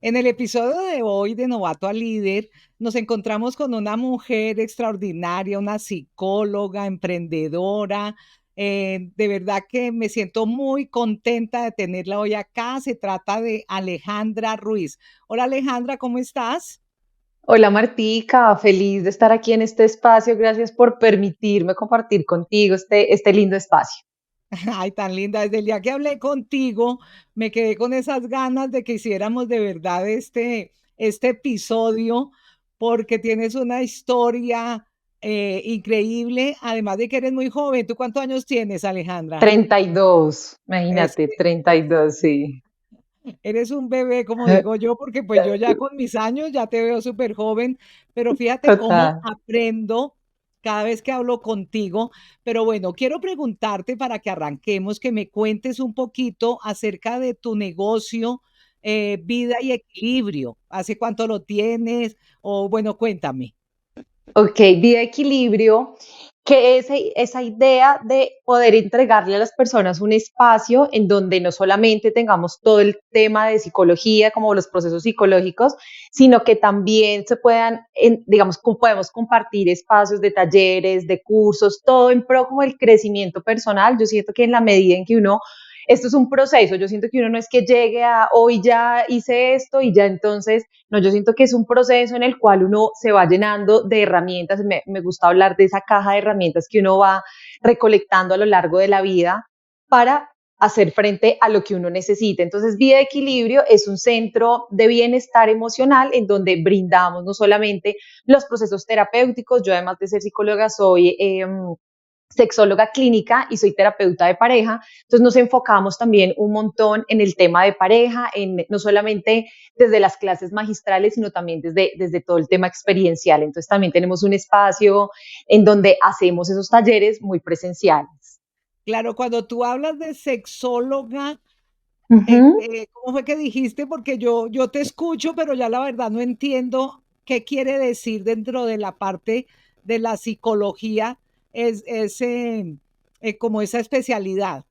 En el episodio de hoy de Novato a Líder, nos encontramos con una mujer extraordinaria, una psicóloga, emprendedora. De verdad que me siento muy contenta de tenerla hoy acá. Se trata de Alejandra Ruiz. Hola Alejandra, ¿cómo estás? Hola Martica, feliz de estar aquí en este espacio. Gracias por permitirme compartir contigo este lindo espacio. Ay, tan linda. Desde el día que hablé contigo, me quedé con esas ganas de que hiciéramos de verdad este episodio, porque tienes una historia increíble, además de que eres muy joven. ¿Tú cuántos años tienes, Alejandra? 32, Es imagínate, que 32, sí. eres un bebé, como digo yo, porque pues yo ya con mis años ya te veo súper joven, pero fíjate cómo Total. aprendo cada vez que hablo contigo. Pero bueno, quiero preguntarte para que arranquemos, que me cuentes un poquito acerca de tu negocio, Vida y Equilibrio. ¿Hace cuánto lo tienes? O bueno, cuéntame. Ok, vida equilibrio, que es esa idea de poder entregarle a las personas un espacio en donde no solamente tengamos todo el tema de psicología, como los procesos psicológicos, sino que también se puedan, digamos, podemos compartir espacios de talleres, de cursos, todo en pro como el crecimiento personal. Yo siento que en la medida en que uno esto es un proceso. Yo siento que uno no es que llegue a hoy ya hice esto y ya entonces, no, yo siento que es un proceso en el cual uno se va llenando de herramientas. Me gusta hablar de esa caja de herramientas que uno va recolectando a lo largo de la vida para hacer frente a lo que uno necesita. Entonces, Vida de Equilibrio es un centro de bienestar emocional en donde brindamos no solamente los procesos terapéuticos. Yo además de ser psicóloga soy sexóloga clínica y soy terapeuta de pareja. Entonces nos enfocamos también un montón en el tema de pareja, no solamente desde las clases magistrales, sino también desde todo el tema experiencial. Entonces también tenemos un espacio en donde hacemos esos talleres muy presenciales. Claro, cuando tú hablas de sexóloga, Ujú. ¿cómo fue que dijiste? Porque yo te escucho, pero ya la verdad no entiendo qué quiere decir dentro de la parte de la psicología, como esa especialidad.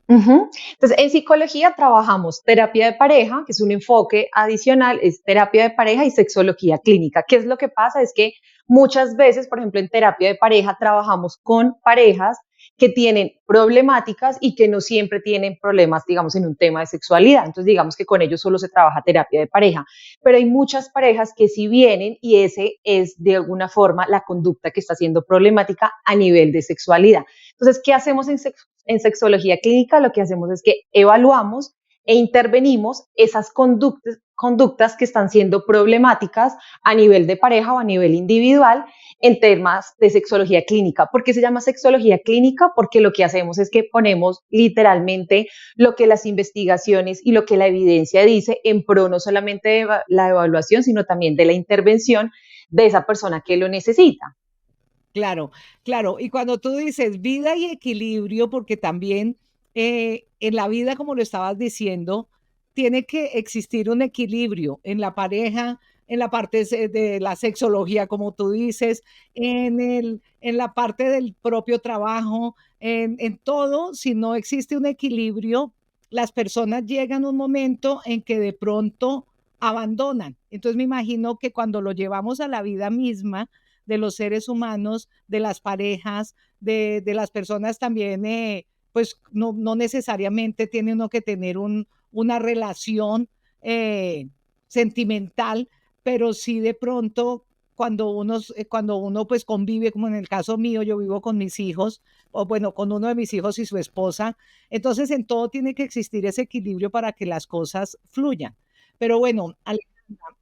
Ujú. Entonces, en psicología trabajamos terapia de pareja, que es un enfoque adicional, es terapia de pareja y sexología clínica. ¿Qué es lo que pasa? Es que muchas veces, por ejemplo, en terapia de pareja trabajamos con parejas que tienen problemáticas y que no siempre tienen problemas, digamos, en un tema de sexualidad. Entonces, digamos que con ellos solo se trabaja terapia de pareja. Pero hay muchas parejas que sí vienen y ese es de alguna forma la conducta que está siendo problemática a nivel de sexualidad. Entonces, ¿qué hacemos en sexología clínica? Lo que hacemos es que evaluamos e intervenimos esas conductas que están siendo problemáticas a nivel de pareja o a nivel individual en temas de sexología clínica. ¿Por qué se llama sexología clínica? Porque lo que hacemos es que ponemos literalmente lo que las investigaciones y lo que la evidencia dice en pro no solamente de la evaluación, sino también de la intervención de esa persona que lo necesita. Claro, claro. Y cuando tú dices vida y equilibrio, porque también en la vida, como lo estabas diciendo, tiene que existir un equilibrio en la pareja, en la parte de la sexología, como tú dices, en la parte del propio trabajo, en todo. Si no existe un equilibrio, las personas llegan a un momento en que de pronto abandonan. Entonces me imagino que cuando lo llevamos a la vida misma, de los seres humanos, de las parejas, de las personas también, pues no necesariamente tiene uno que tener una relación eh, sentimental, pero sí de pronto cuando uno pues convive, como en el caso mío, yo vivo con mis hijos, o bueno, con uno de mis hijos y su esposa, entonces en todo tiene que existir ese equilibrio para que las cosas fluyan. Pero bueno,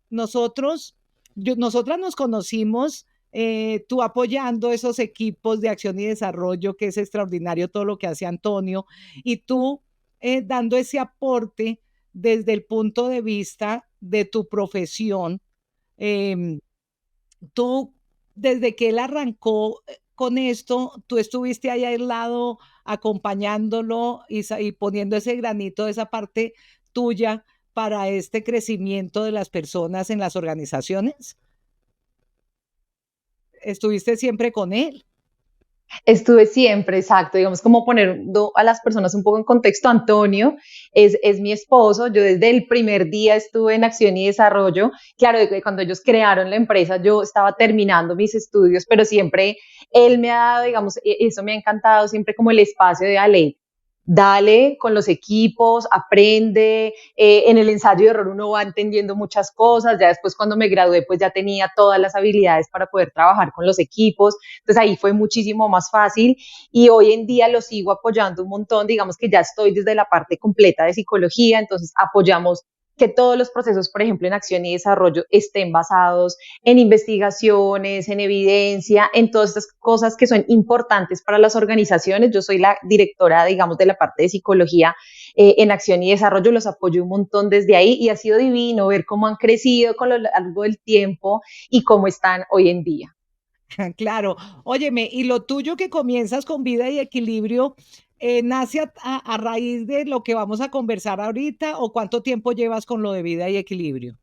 nosotros, nosotras nos conocimos, tú apoyando esos equipos de acción y desarrollo, que es extraordinario todo lo que hace Antonio, y tú dando ese aporte desde el punto de vista de tu profesión. eh, Tú, desde que él arrancó con esto, tú estuviste ahí al lado acompañándolo y poniendo ese granito, esa parte tuya para este crecimiento de las personas en las organizaciones. Estuviste siempre con él. Estuve siempre, exacto, digamos como poniendo a las personas un poco en contexto. Antonio es mi esposo, yo desde el primer día estuve en acción y desarrollo. Claro, cuando ellos crearon la empresa yo estaba terminando mis estudios, pero siempre él me ha dado, digamos, eso me ha encantado, siempre como el espacio de Ale, dale con los equipos, aprende, en el ensayo de error uno va entendiendo muchas cosas, ya después cuando me gradué pues ya tenía todas las habilidades para poder trabajar con los equipos, entonces ahí fue muchísimo más fácil y hoy en día lo sigo apoyando un montón, digamos que ya estoy desde la parte completa de psicología, entonces apoyamos que todos los procesos, por ejemplo, en acción y desarrollo, estén basados en investigaciones, en evidencia, en todas estas cosas que son importantes para las organizaciones. Yo soy la directora, digamos, de la parte de psicología en acción y desarrollo, los apoyo un montón desde ahí y ha sido divino ver cómo han crecido con lo largo del tiempo y cómo están hoy en día. Claro. Óyeme, y lo tuyo que comienzas con vida y equilibrio, ¿nace a raíz de lo que vamos a conversar ahorita o cuánto tiempo llevas con lo de vida y equilibrio?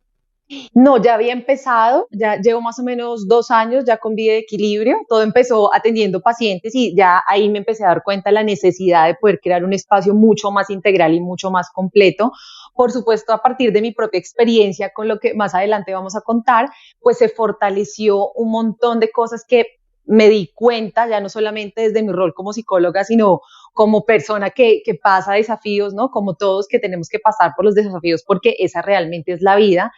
No, ya había empezado, ya llevo más o menos 2 años ya con vida de equilibrio. Todo empezó atendiendo pacientes y ya ahí me empecé a dar cuenta de la necesidad de poder crear un espacio mucho más integral y mucho más completo. Por supuesto, a partir de mi propia experiencia con lo que más adelante vamos a contar, pues se fortaleció un montón de cosas que me di cuenta, ya no solamente desde mi rol como psicóloga, sino como persona que pasa desafíos, ¿no? Como todos que tenemos que pasar por los desafíos, porque esa realmente es la vida,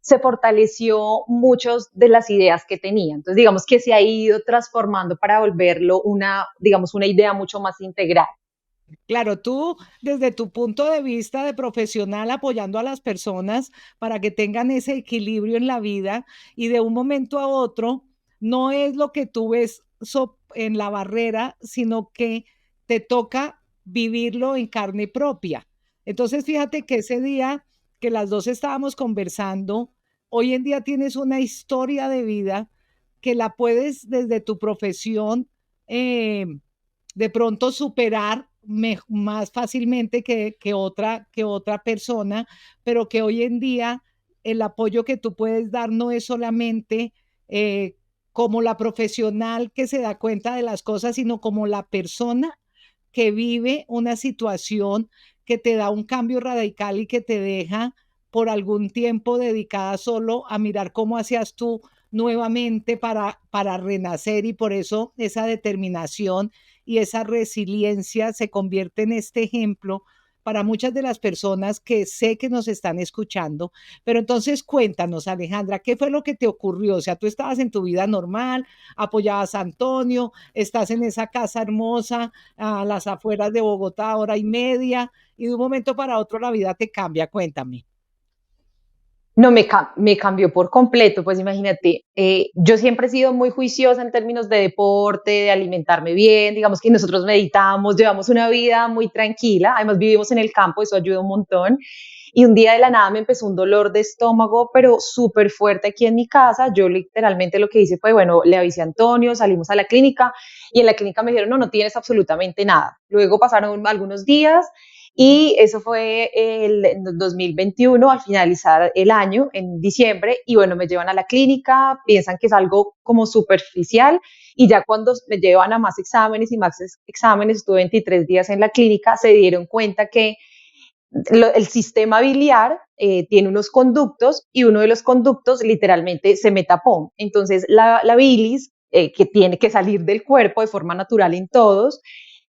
se fortaleció muchas de las ideas que tenía. Entonces, digamos que se ha ido transformando para volverlo una, digamos, una idea mucho más integral. Claro, tú desde tu punto de vista de profesional apoyando a las personas para que tengan ese equilibrio en la vida y de un momento a otro no es lo que tú ves en la barrera, sino que te toca vivirlo en carne propia. Entonces, fíjate que ese día que las dos estábamos conversando, hoy en día tienes una historia de vida que la puedes desde tu profesión eh, de pronto superar más fácilmente que otra persona, pero que hoy en día el apoyo que tú puedes dar no es solamente eh, como la profesional que se da cuenta de las cosas, sino como la persona que vive una situación que te da un cambio radical y que te deja por algún tiempo dedicada solo a mirar cómo hacías tú nuevamente para renacer y por eso esa determinación y esa resiliencia se convierte en este ejemplo para muchas de las personas que sé que nos están escuchando. Pero entonces cuéntanos, Alejandra, ¿qué fue lo que te ocurrió? O sea, tú estabas en tu vida normal, apoyabas a Antonio, estás en esa casa hermosa a las afueras de Bogotá, hora y media, y de un momento para otro la vida te cambia. Cuéntame. No, me cambió por completo, pues imagínate, yo siempre he sido muy juiciosa en términos de deporte, de alimentarme bien, digamos que nosotros meditamos, llevamos una vida muy tranquila, además vivimos en el campo, eso ayuda un montón, y un día de la nada me empezó un dolor de estómago, pero súper fuerte aquí en mi casa, yo literalmente lo que hice fue, bueno, le avisé a Antonio, salimos a la clínica, y en la clínica me dijeron, no, no tienes absolutamente nada. Luego pasaron algunos días, y eso fue el 2021, al finalizar el año, en diciembre, y bueno, me llevan a la clínica, piensan que es algo como superficial, y ya cuando me llevan a más exámenes y más exámenes, estuve 23 días en la clínica, se dieron cuenta que el sistema biliar tiene unos conductos y uno de los conductos literalmente se me tapó. Entonces la bilis, que tiene que salir del cuerpo de forma natural en todos,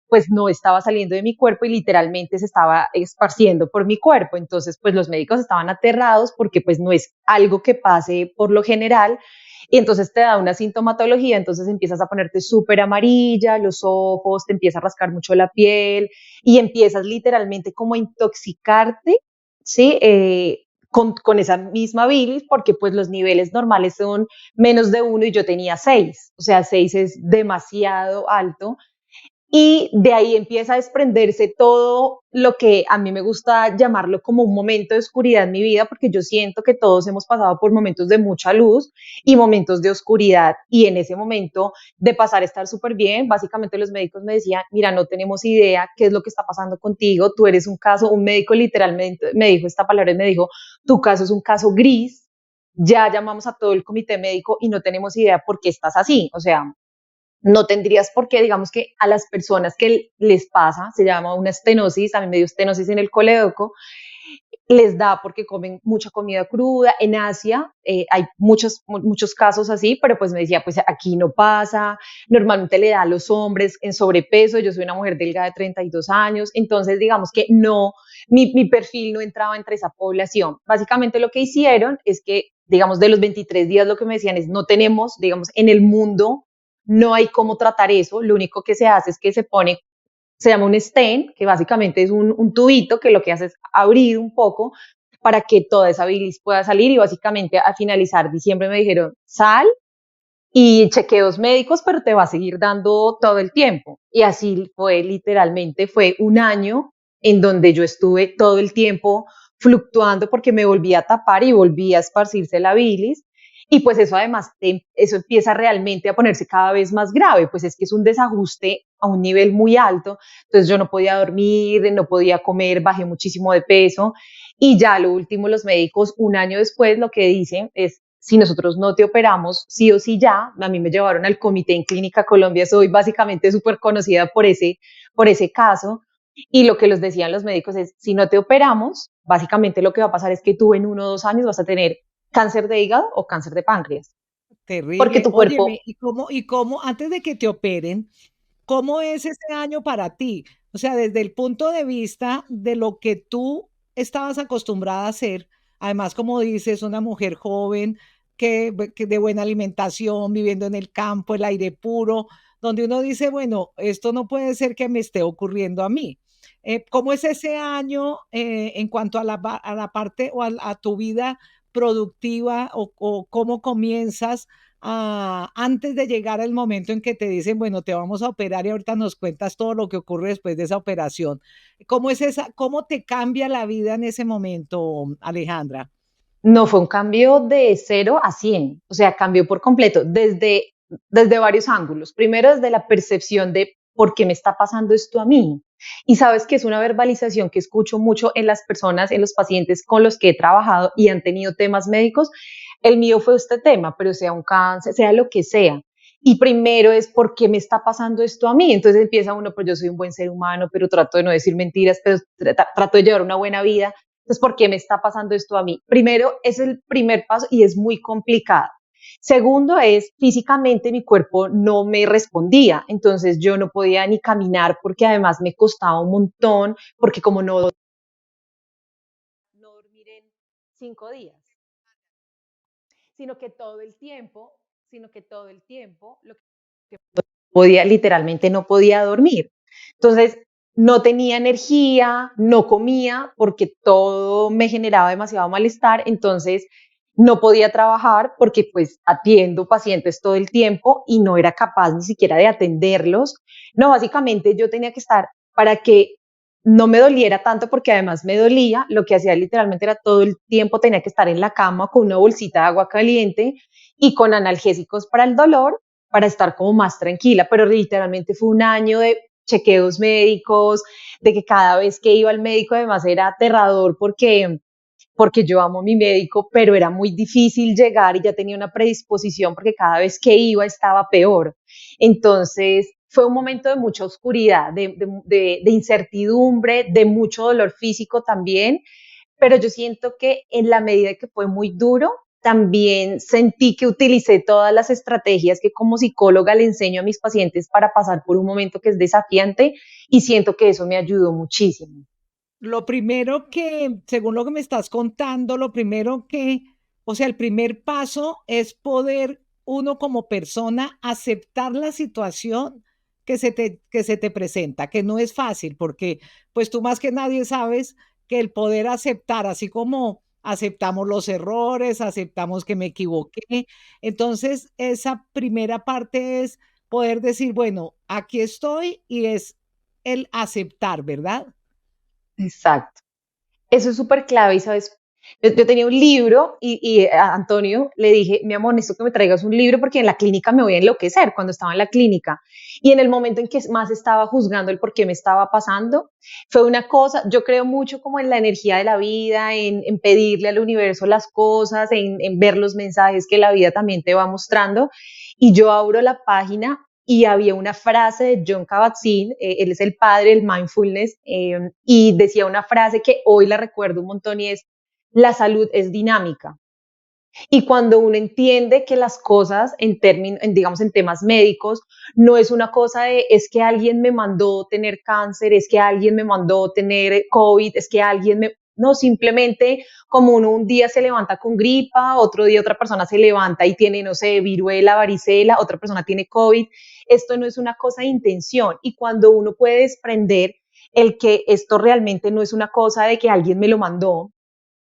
pues no estaba saliendo de mi cuerpo y literalmente se estaba esparciendo por mi cuerpo. Entonces, pues los médicos estaban aterrados porque pues no es algo que pase por lo general. Y entonces te da una sintomatología, entonces empiezas a ponerte súper amarilla, los ojos, te empieza a rascar mucho la piel y empiezas literalmente como a intoxicarte, ¿sí? Con esa misma bilis, porque pues los niveles normales son -1 y yo tenía 6, o sea, 6 es demasiado alto y de ahí empieza a desprenderse todo lo que a mí me gusta llamarlo como un momento de oscuridad en mi vida, porque yo siento que todos hemos pasado por momentos de mucha luz y momentos de oscuridad. Y en ese momento de pasar a estar súper bien, básicamente los médicos me decían, mira, no tenemos idea qué es lo que está pasando contigo, tú eres un caso, un médico literalmente me dijo esta palabra y me dijo, tu caso es un caso gris, ya llamamos a todo el comité médico y no tenemos idea por qué estás así. O sea, no tendrías por qué, digamos que a las personas que les pasa, se llama una estenosis, a mí me dio estenosis en el colédoco, les da porque comen mucha comida cruda. En Asia hay muchos casos así, pero pues me decía, pues aquí no pasa, normalmente le da a los hombres en sobrepeso, yo soy una mujer delgada de 32 años, entonces digamos que no, mi perfil no entraba entre esa población. Básicamente lo que hicieron es que, digamos, de los 23 días lo que me decían es, no tenemos, digamos, en el mundo no hay cómo tratar eso, lo único que se hace es que se pone, se llama un stent, que básicamente es un tubito que lo que hace es abrir un poco para que toda esa bilis pueda salir, y básicamente a finalizar diciembre me dijeron, sal y chequeos médicos, pero te va a seguir dando todo el tiempo. Y así fue, literalmente fue un año en donde yo estuve todo el tiempo fluctuando porque me volvía a tapar y volvía a esparcirse la bilis. Y pues eso además, eso empieza realmente a ponerse cada vez más grave, pues es que es un desajuste a un nivel muy alto. Entonces yo no podía dormir, no podía comer, bajé muchísimo de peso. Y ya lo último, los médicos un año después lo que dicen es, si nosotros no te operamos, sí o sí ya, a mí me llevaron al comité en Clínica Colombia, soy básicamente súper conocida por ese caso, y lo que les decían los médicos es, si no te operamos, básicamente lo que va a pasar es que tú en 1 o 2 años vas a tener cáncer de hígado o cáncer de páncreas, porque Terrible. tu cuerpo. Óyeme, ¿y cómo antes de que te operen, cómo es ese año para ti? O sea, desde el punto de vista de lo que tú estabas acostumbrada a hacer, además, como dices, una mujer joven que de buena alimentación, viviendo en el campo, el aire puro, donde uno dice, bueno, esto no puede ser que me esté ocurriendo a mí. ¿Cómo es ese año en cuanto a la parte o a tu vida productiva o cómo comienzas antes de llegar al momento en que te dicen, bueno, te vamos a operar y ahorita nos cuentas todo lo que ocurre después de esa operación? ¿Cómo te cambia la vida en ese momento, Alejandra? No, fue un cambio de 0 a 100, o sea, cambió por completo, desde varios ángulos. Primero, desde la percepción de por qué me está pasando esto a mí. Y sabes que es una verbalización que escucho mucho en las personas, en los pacientes con los que he trabajado y han tenido temas médicos. El mío fue este tema, pero sea un cáncer, sea lo que sea. Y primero es por qué me está pasando esto a mí. Entonces empieza uno, pues yo soy un buen ser humano, pero trato de no decir mentiras, pero trato de llevar una buena vida. Entonces, ¿por qué me está pasando esto a mí? Primero, es el primer paso y es muy complicado. Segundo es, físicamente mi cuerpo no me respondía, entonces yo no podía ni caminar porque además me costaba un montón, porque como no dormir en 5 días, sino que todo el tiempo, sino que todo el tiempo, lo que podía, literalmente no podía dormir. Entonces, no tenía energía, no comía porque todo me generaba demasiado malestar, entonces no podía trabajar porque pues atiendo pacientes todo el tiempo y no era capaz ni siquiera de atenderlos. No, básicamente yo tenía que estar para que no me doliera tanto, porque además me dolía, lo que hacía literalmente era todo el tiempo tenía que estar en la cama con una bolsita de agua caliente y con analgésicos para el dolor, para estar como más tranquila, pero literalmente fue un año de chequeos médicos, de que cada vez que iba al médico además era aterrador porque yo amo a mi médico, pero era muy difícil llegar y ya tenía una predisposición porque cada vez que iba estaba peor. Entonces fue un momento de mucha oscuridad, de incertidumbre, de mucho dolor físico también, pero yo siento que en la medida que fue muy duro, también sentí que utilicé todas las estrategias que como psicóloga le enseño a mis pacientes para pasar por un momento que es desafiante, y siento que eso me ayudó muchísimo. Lo primero que, según lo que me estás contando, lo primero que, o sea, el primer paso es poder uno como persona aceptar la situación que se te presenta, que no es fácil, porque pues tú más que nadie sabes que el poder aceptar, así como aceptamos los errores, aceptamos que me equivoqué, entonces esa primera parte es poder decir, bueno, aquí estoy y es el aceptar, ¿verdad? Exacto. Eso es súper clave y, ¿sabes? Yo tenía un libro y a Antonio le dije, mi amor, necesito que me traigas un libro porque en la clínica me voy a enloquecer cuando estaba en la clínica. Y en el momento en que más estaba juzgando el por qué me estaba pasando, fue una cosa, yo creo mucho como en la energía de la vida, en pedirle al universo las cosas, en ver los mensajes que la vida también te va mostrando. Y yo abro la página y había una frase de John Kabat-Zinn, él es el padre del mindfulness, y decía una frase que hoy la recuerdo un montón y es, la salud es dinámica. Y cuando uno entiende que las cosas en términos, digamos, en temas médicos, no es una cosa de, es que alguien me mandó tener cáncer, es que alguien me mandó tener COVID, es que alguien me, no, simplemente como uno un día se levanta con gripa, otro día otra persona se levanta y tiene, no sé, viruela, varicela, otra persona tiene COVID. Esto no es una cosa de intención. Y cuando uno puede desprender el que esto realmente no es una cosa de que alguien me lo mandó,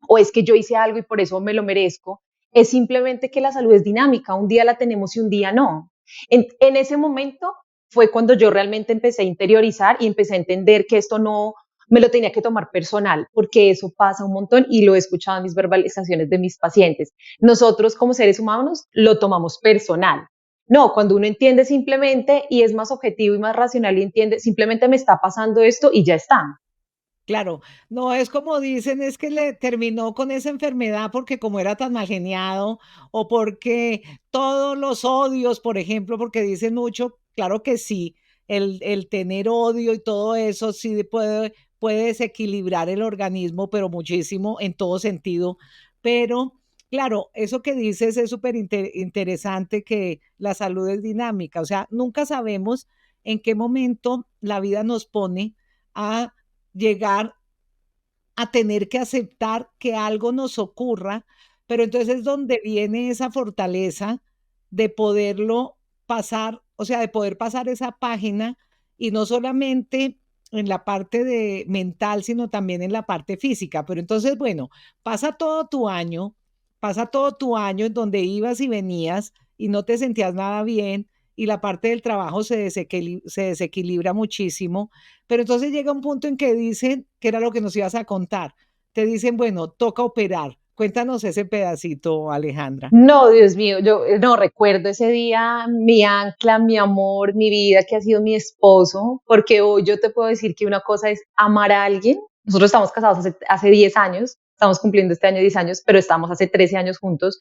o es que yo hice algo y por eso me lo merezco, es simplemente que la salud es dinámica, un día la tenemos y un día no. En ese momento fue cuando yo realmente empecé a interiorizar y empecé a entender que esto no me lo tenía que tomar personal, porque eso pasa un montón y lo he escuchado en mis verbalizaciones de mis pacientes. Nosotros como seres humanos lo tomamos personal. No, cuando uno entiende simplemente y es más objetivo y más racional y entiende, simplemente me está pasando esto y ya está. Claro, no es como dicen, es que le terminó con esa enfermedad porque como era tan mal geniado o porque todos los odios, por ejemplo, porque dicen mucho, claro que sí, el tener odio y todo eso sí puede desequilibrar el organismo, pero muchísimo en todo sentido. Pero claro, eso que dices es súper interesante que la salud es dinámica, o sea, nunca sabemos en qué momento la vida nos pone a llegar a tener que aceptar que algo nos ocurra, pero entonces es donde viene esa fortaleza de poderlo pasar, o sea, de poder pasar esa página y no solamente en la parte de mental, sino también en la parte física. Pero entonces, bueno, pasa todo tu año, pasa todo tu año en donde ibas y venías y no te sentías nada bien y la parte del trabajo se desequilibra muchísimo, pero entonces llega un punto en que dicen, que era lo que nos ibas a contar, te dicen, bueno, toca operar. Cuéntanos ese pedacito, Alejandra. No, Dios mío, yo no recuerdo ese día, mi ancla, mi amor, mi vida, que ha sido mi esposo, porque hoy yo te puedo decir que una cosa es amar a alguien. Nosotros estamos casados hace 10 años, estamos cumpliendo este año 10 años, pero estamos hace 13 años juntos.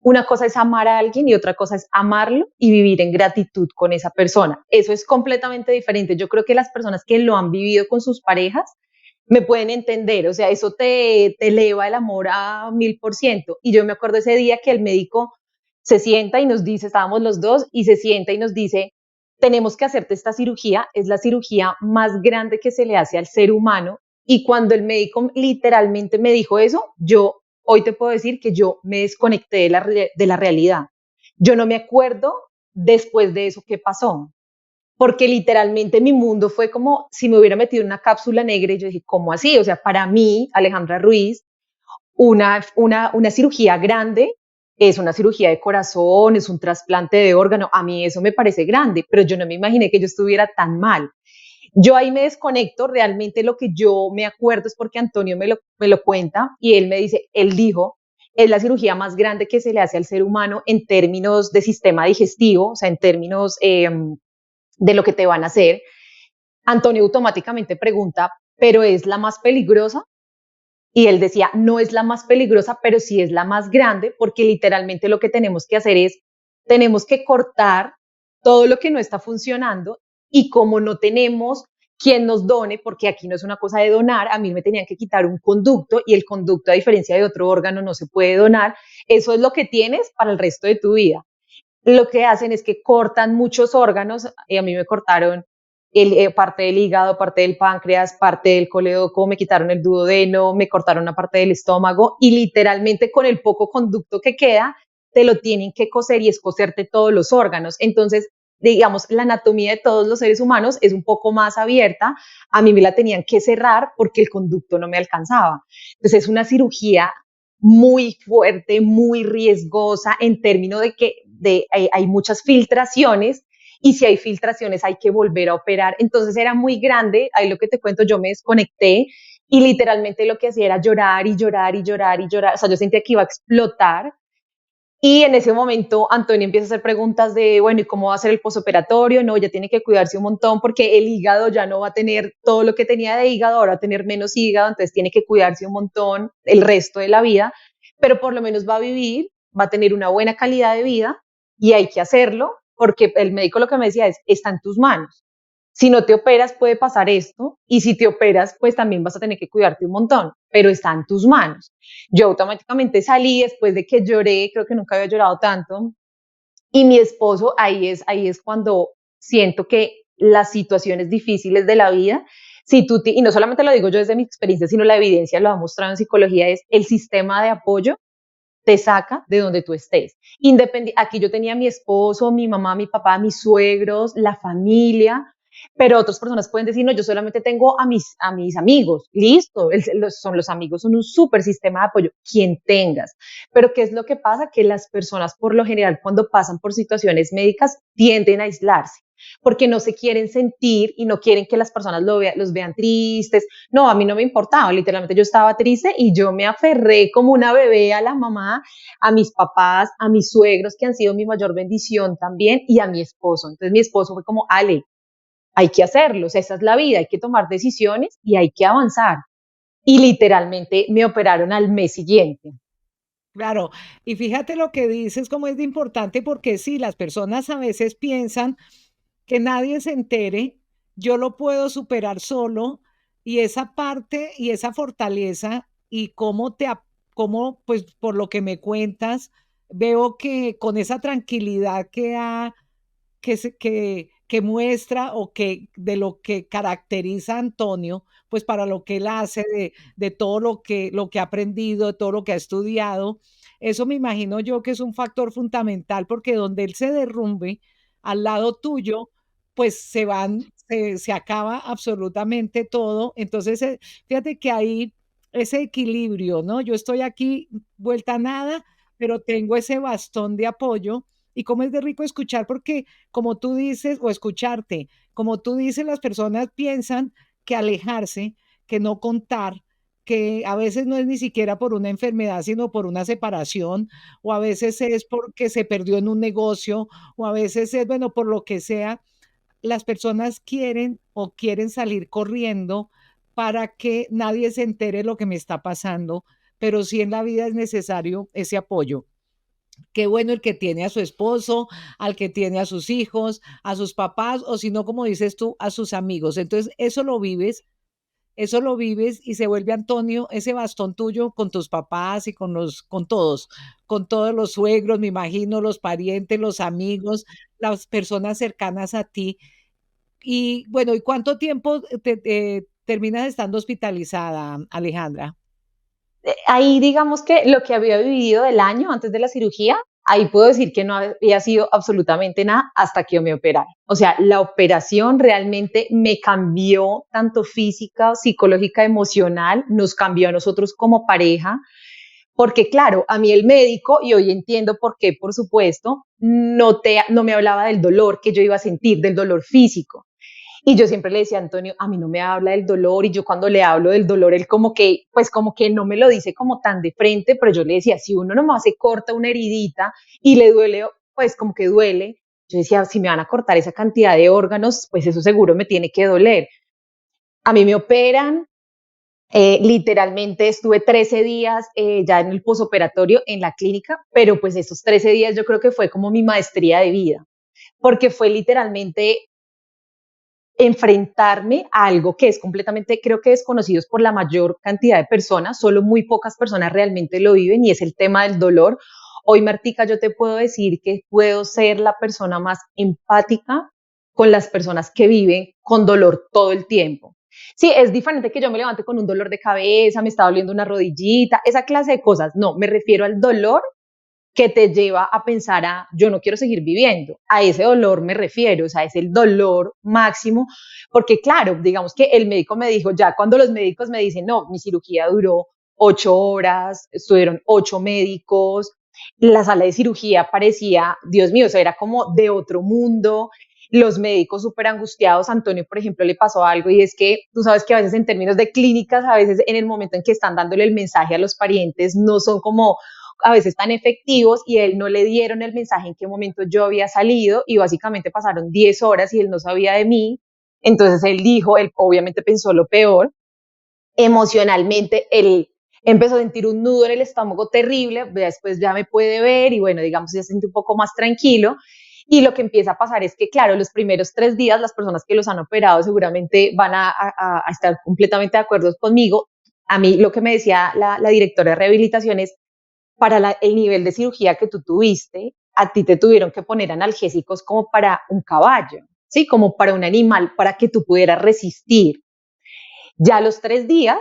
Una cosa es amar a alguien y otra cosa es amarlo y vivir en gratitud con esa persona. Eso es completamente diferente. Yo creo que las personas que lo han vivido con sus parejas me pueden entender, o sea, eso te eleva el amor a 1000%. Y yo me acuerdo ese día que el médico se sienta y nos dice, estábamos los dos, y se sienta y nos dice, tenemos que hacerte esta cirugía, es la cirugía más grande que se le hace al ser humano. Y cuando el médico literalmente me dijo eso, yo hoy te puedo decir que yo me desconecté de la realidad. Yo no me acuerdo después de eso qué pasó, porque literalmente mi mundo fue como si me hubiera metido en una cápsula negra y yo dije, ¿cómo así? O sea, para mí, Alejandra Ruiz, una cirugía grande es una cirugía de corazón, es un trasplante de órgano, a mí eso me parece grande, pero yo no me imaginé que yo estuviera tan mal. Yo ahí me desconecto, realmente lo que yo me acuerdo es porque Antonio me lo cuenta y él me dice, él dijo, es la cirugía más grande que se le hace al ser humano en términos de sistema digestivo, o sea, en términos de lo que te van a hacer. Antonio automáticamente pregunta, ¿pero es la más peligrosa? Y él decía, no es la más peligrosa, pero sí es la más grande, porque literalmente lo que tenemos que hacer es, tenemos que cortar todo lo que no está funcionando y como no tenemos quien nos done, porque aquí no es una cosa de donar, a mí me tenían que quitar un conducto y el conducto, a diferencia de otro órgano, no se puede donar. Eso es lo que tienes para el resto de tu vida. Lo que hacen es que cortan muchos órganos, a mí me cortaron parte del hígado, parte del páncreas, parte del coledoco, me quitaron el duodeno, me cortaron una parte del estómago y literalmente con el poco conducto que queda, te lo tienen que coser y es coserte todos los órganos. Entonces, digamos, la anatomía de todos los seres humanos es un poco más abierta. A mí me la tenían que cerrar porque el conducto no me alcanzaba. Entonces, es una cirugía muy fuerte, muy riesgosa en términos de que hay muchas filtraciones y si hay filtraciones hay que volver a operar. Entonces era muy grande, ahí lo que te cuento, yo me desconecté y literalmente lo que hacía era llorar y llorar y llorar y llorar. O sea, yo sentía que iba a explotar. Y en ese momento Antonio empieza a hacer preguntas de, bueno, ¿y cómo va a ser el posoperatorio? No, ya tiene que cuidarse un montón porque el hígado ya no va a tener todo lo que tenía de hígado, ahora va a tener menos hígado, entonces tiene que cuidarse un montón el resto de la vida, pero por lo menos va a vivir, va a tener una buena calidad de vida y hay que hacerlo porque el médico lo que me decía es, está en tus manos. Si no te operas puede pasar esto y si te operas pues también vas a tener que cuidarte un montón, pero está en tus manos. Yo automáticamente salí después de que lloré, creo que nunca había llorado tanto, y mi esposo ahí es cuando siento que las situaciones difíciles de la vida, si tú, y no solamente lo digo yo desde mi experiencia, sino la evidencia lo ha mostrado en psicología, es el sistema de apoyo te saca de donde tú estés. Aquí yo tenía a mi esposo, mi mamá, mi papá, mis suegros, la familia, pero otras personas pueden decir, no, yo solamente tengo a mis amigos, listo, los amigos son un súper sistema de apoyo, quien tengas. Pero ¿qué es lo que pasa? Que las personas por lo general cuando pasan por situaciones médicas tienden a aislarse porque no se quieren sentir y no quieren que las personas los vean tristes. No, a mí no me importaba, literalmente yo estaba triste y yo me aferré como una bebé a la mamá, a mis papás, a mis suegros que han sido mi mayor bendición también y a mi esposo. Entonces mi esposo fue como, Ale, hay que hacerlo, o sea, esa es la vida, hay que tomar decisiones y hay que avanzar. Y literalmente me operaron al mes siguiente. Claro, y fíjate lo que dices, como es de importante, porque sí, las personas a veces piensan que nadie se entere, yo lo puedo superar solo, y esa parte y esa fortaleza y cómo, pues, por lo que me cuentas, veo que con esa tranquilidad que muestra o que de lo que caracteriza a Antonio, pues, para lo que él hace, de todo lo que ha aprendido, de todo lo que ha estudiado. Eso me imagino yo que es un factor fundamental, porque donde él se derrumbe, al lado tuyo, pues, se acaba absolutamente todo. Entonces, fíjate que hay ese equilibrio, ¿no? Yo estoy aquí vuelta a nada, pero tengo ese bastón de apoyo, y cómo es de rico escuchar, porque como tú dices, o escucharte, como tú dices, las personas piensan que alejarse, que no contar, que a veces no es ni siquiera por una enfermedad, sino por una separación, o a veces es porque se perdió en un negocio, o a veces es, bueno, por lo que sea, las personas quieren salir corriendo para que nadie se entere lo que me está pasando, pero sí en la vida es necesario ese apoyo. Qué bueno el que tiene a su esposo, al que tiene a sus hijos, a sus papás, o si no, como dices tú, a sus amigos. Entonces, eso lo vives y se vuelve, Antonio, ese bastón tuyo con tus papás y con todos los suegros, me imagino, los parientes, los amigos, las personas cercanas a ti. Y bueno, ¿y cuánto tiempo terminas estando hospitalizada, Alejandra? Ahí digamos que lo que había vivido del año antes de la cirugía, ahí puedo decir que no había sido absolutamente nada hasta que yo me operara. O sea, la operación realmente me cambió tanto física, psicológica, emocional, nos cambió a nosotros como pareja, porque claro, a mí el médico, y hoy entiendo por qué, por supuesto, no me hablaba del dolor que yo iba a sentir, del dolor físico. Y yo siempre le decía a Antonio, a mí no me habla del dolor, y yo cuando le hablo del dolor, él como que, pues como que no me lo dice como tan de frente, pero yo le decía, si uno nomás se corta una heridita y le duele, pues como que duele, yo decía, si me van a cortar esa cantidad de órganos, pues eso seguro me tiene que doler. A mí me operan, literalmente estuve 13 días ya en el posoperatorio en la clínica, pero pues esos 13 días yo creo que fue como mi maestría de vida, porque fue literalmente enfrentarme a algo que es completamente, creo que desconocidos por la mayor cantidad de personas, solo muy pocas personas realmente lo viven y es el tema del dolor. Hoy, Martica, yo te puedo decir que puedo ser la persona más empática con las personas que viven con dolor todo el tiempo. Sí, es diferente que yo me levante con un dolor de cabeza, me está doliendo una rodillita, esa clase de cosas. No, me refiero al dolor que te lleva a pensar a yo no quiero seguir viviendo. A ese dolor me refiero, o sea, es el dolor máximo, porque claro, digamos que el médico me dijo, ya cuando los médicos me dicen, no, mi cirugía duró 8 horas, estuvieron 8 médicos, la sala de cirugía parecía, Dios mío, o sea, era como de otro mundo, los médicos súper angustiados. Antonio, por ejemplo, le pasó algo y es que tú sabes que a veces en términos de clínicas, a veces en el momento en que están dándole el mensaje a los parientes, no son como a veces tan efectivos y él no le dieron el mensaje en qué momento yo había salido y básicamente pasaron 10 horas y él no sabía de mí. Entonces él dijo, él obviamente pensó lo peor. Emocionalmente él empezó a sentir un nudo en el estómago terrible, después ya me puede ver y bueno, digamos, ya se siente un poco más tranquilo. Y lo que empieza a pasar es que, claro, los primeros 3 días, las personas que los han operado seguramente van a estar completamente de acuerdo conmigo. A mí lo que me decía la directora de rehabilitación es, para el nivel de cirugía que tú tuviste, a ti te tuvieron que poner analgésicos como para un caballo, ¿sí? Como para un animal, para que tú pudieras resistir. Ya a los 3 días,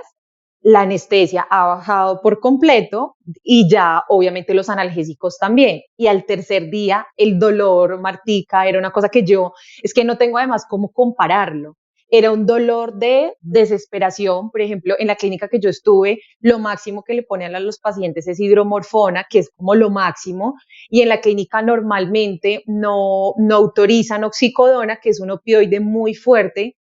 la anestesia ha bajado por completo y ya obviamente los analgésicos también. Y al tercer día, el dolor, Martica, era una cosa que es que no tengo además cómo compararlo. Era un dolor de desesperación. Por ejemplo, en la clínica que yo estuve, lo máximo que le ponen a los pacientes es hidromorfona, que es como lo máximo, y en la clínica normalmente no autorizan oxicodona, que es un opioide muy fuerte,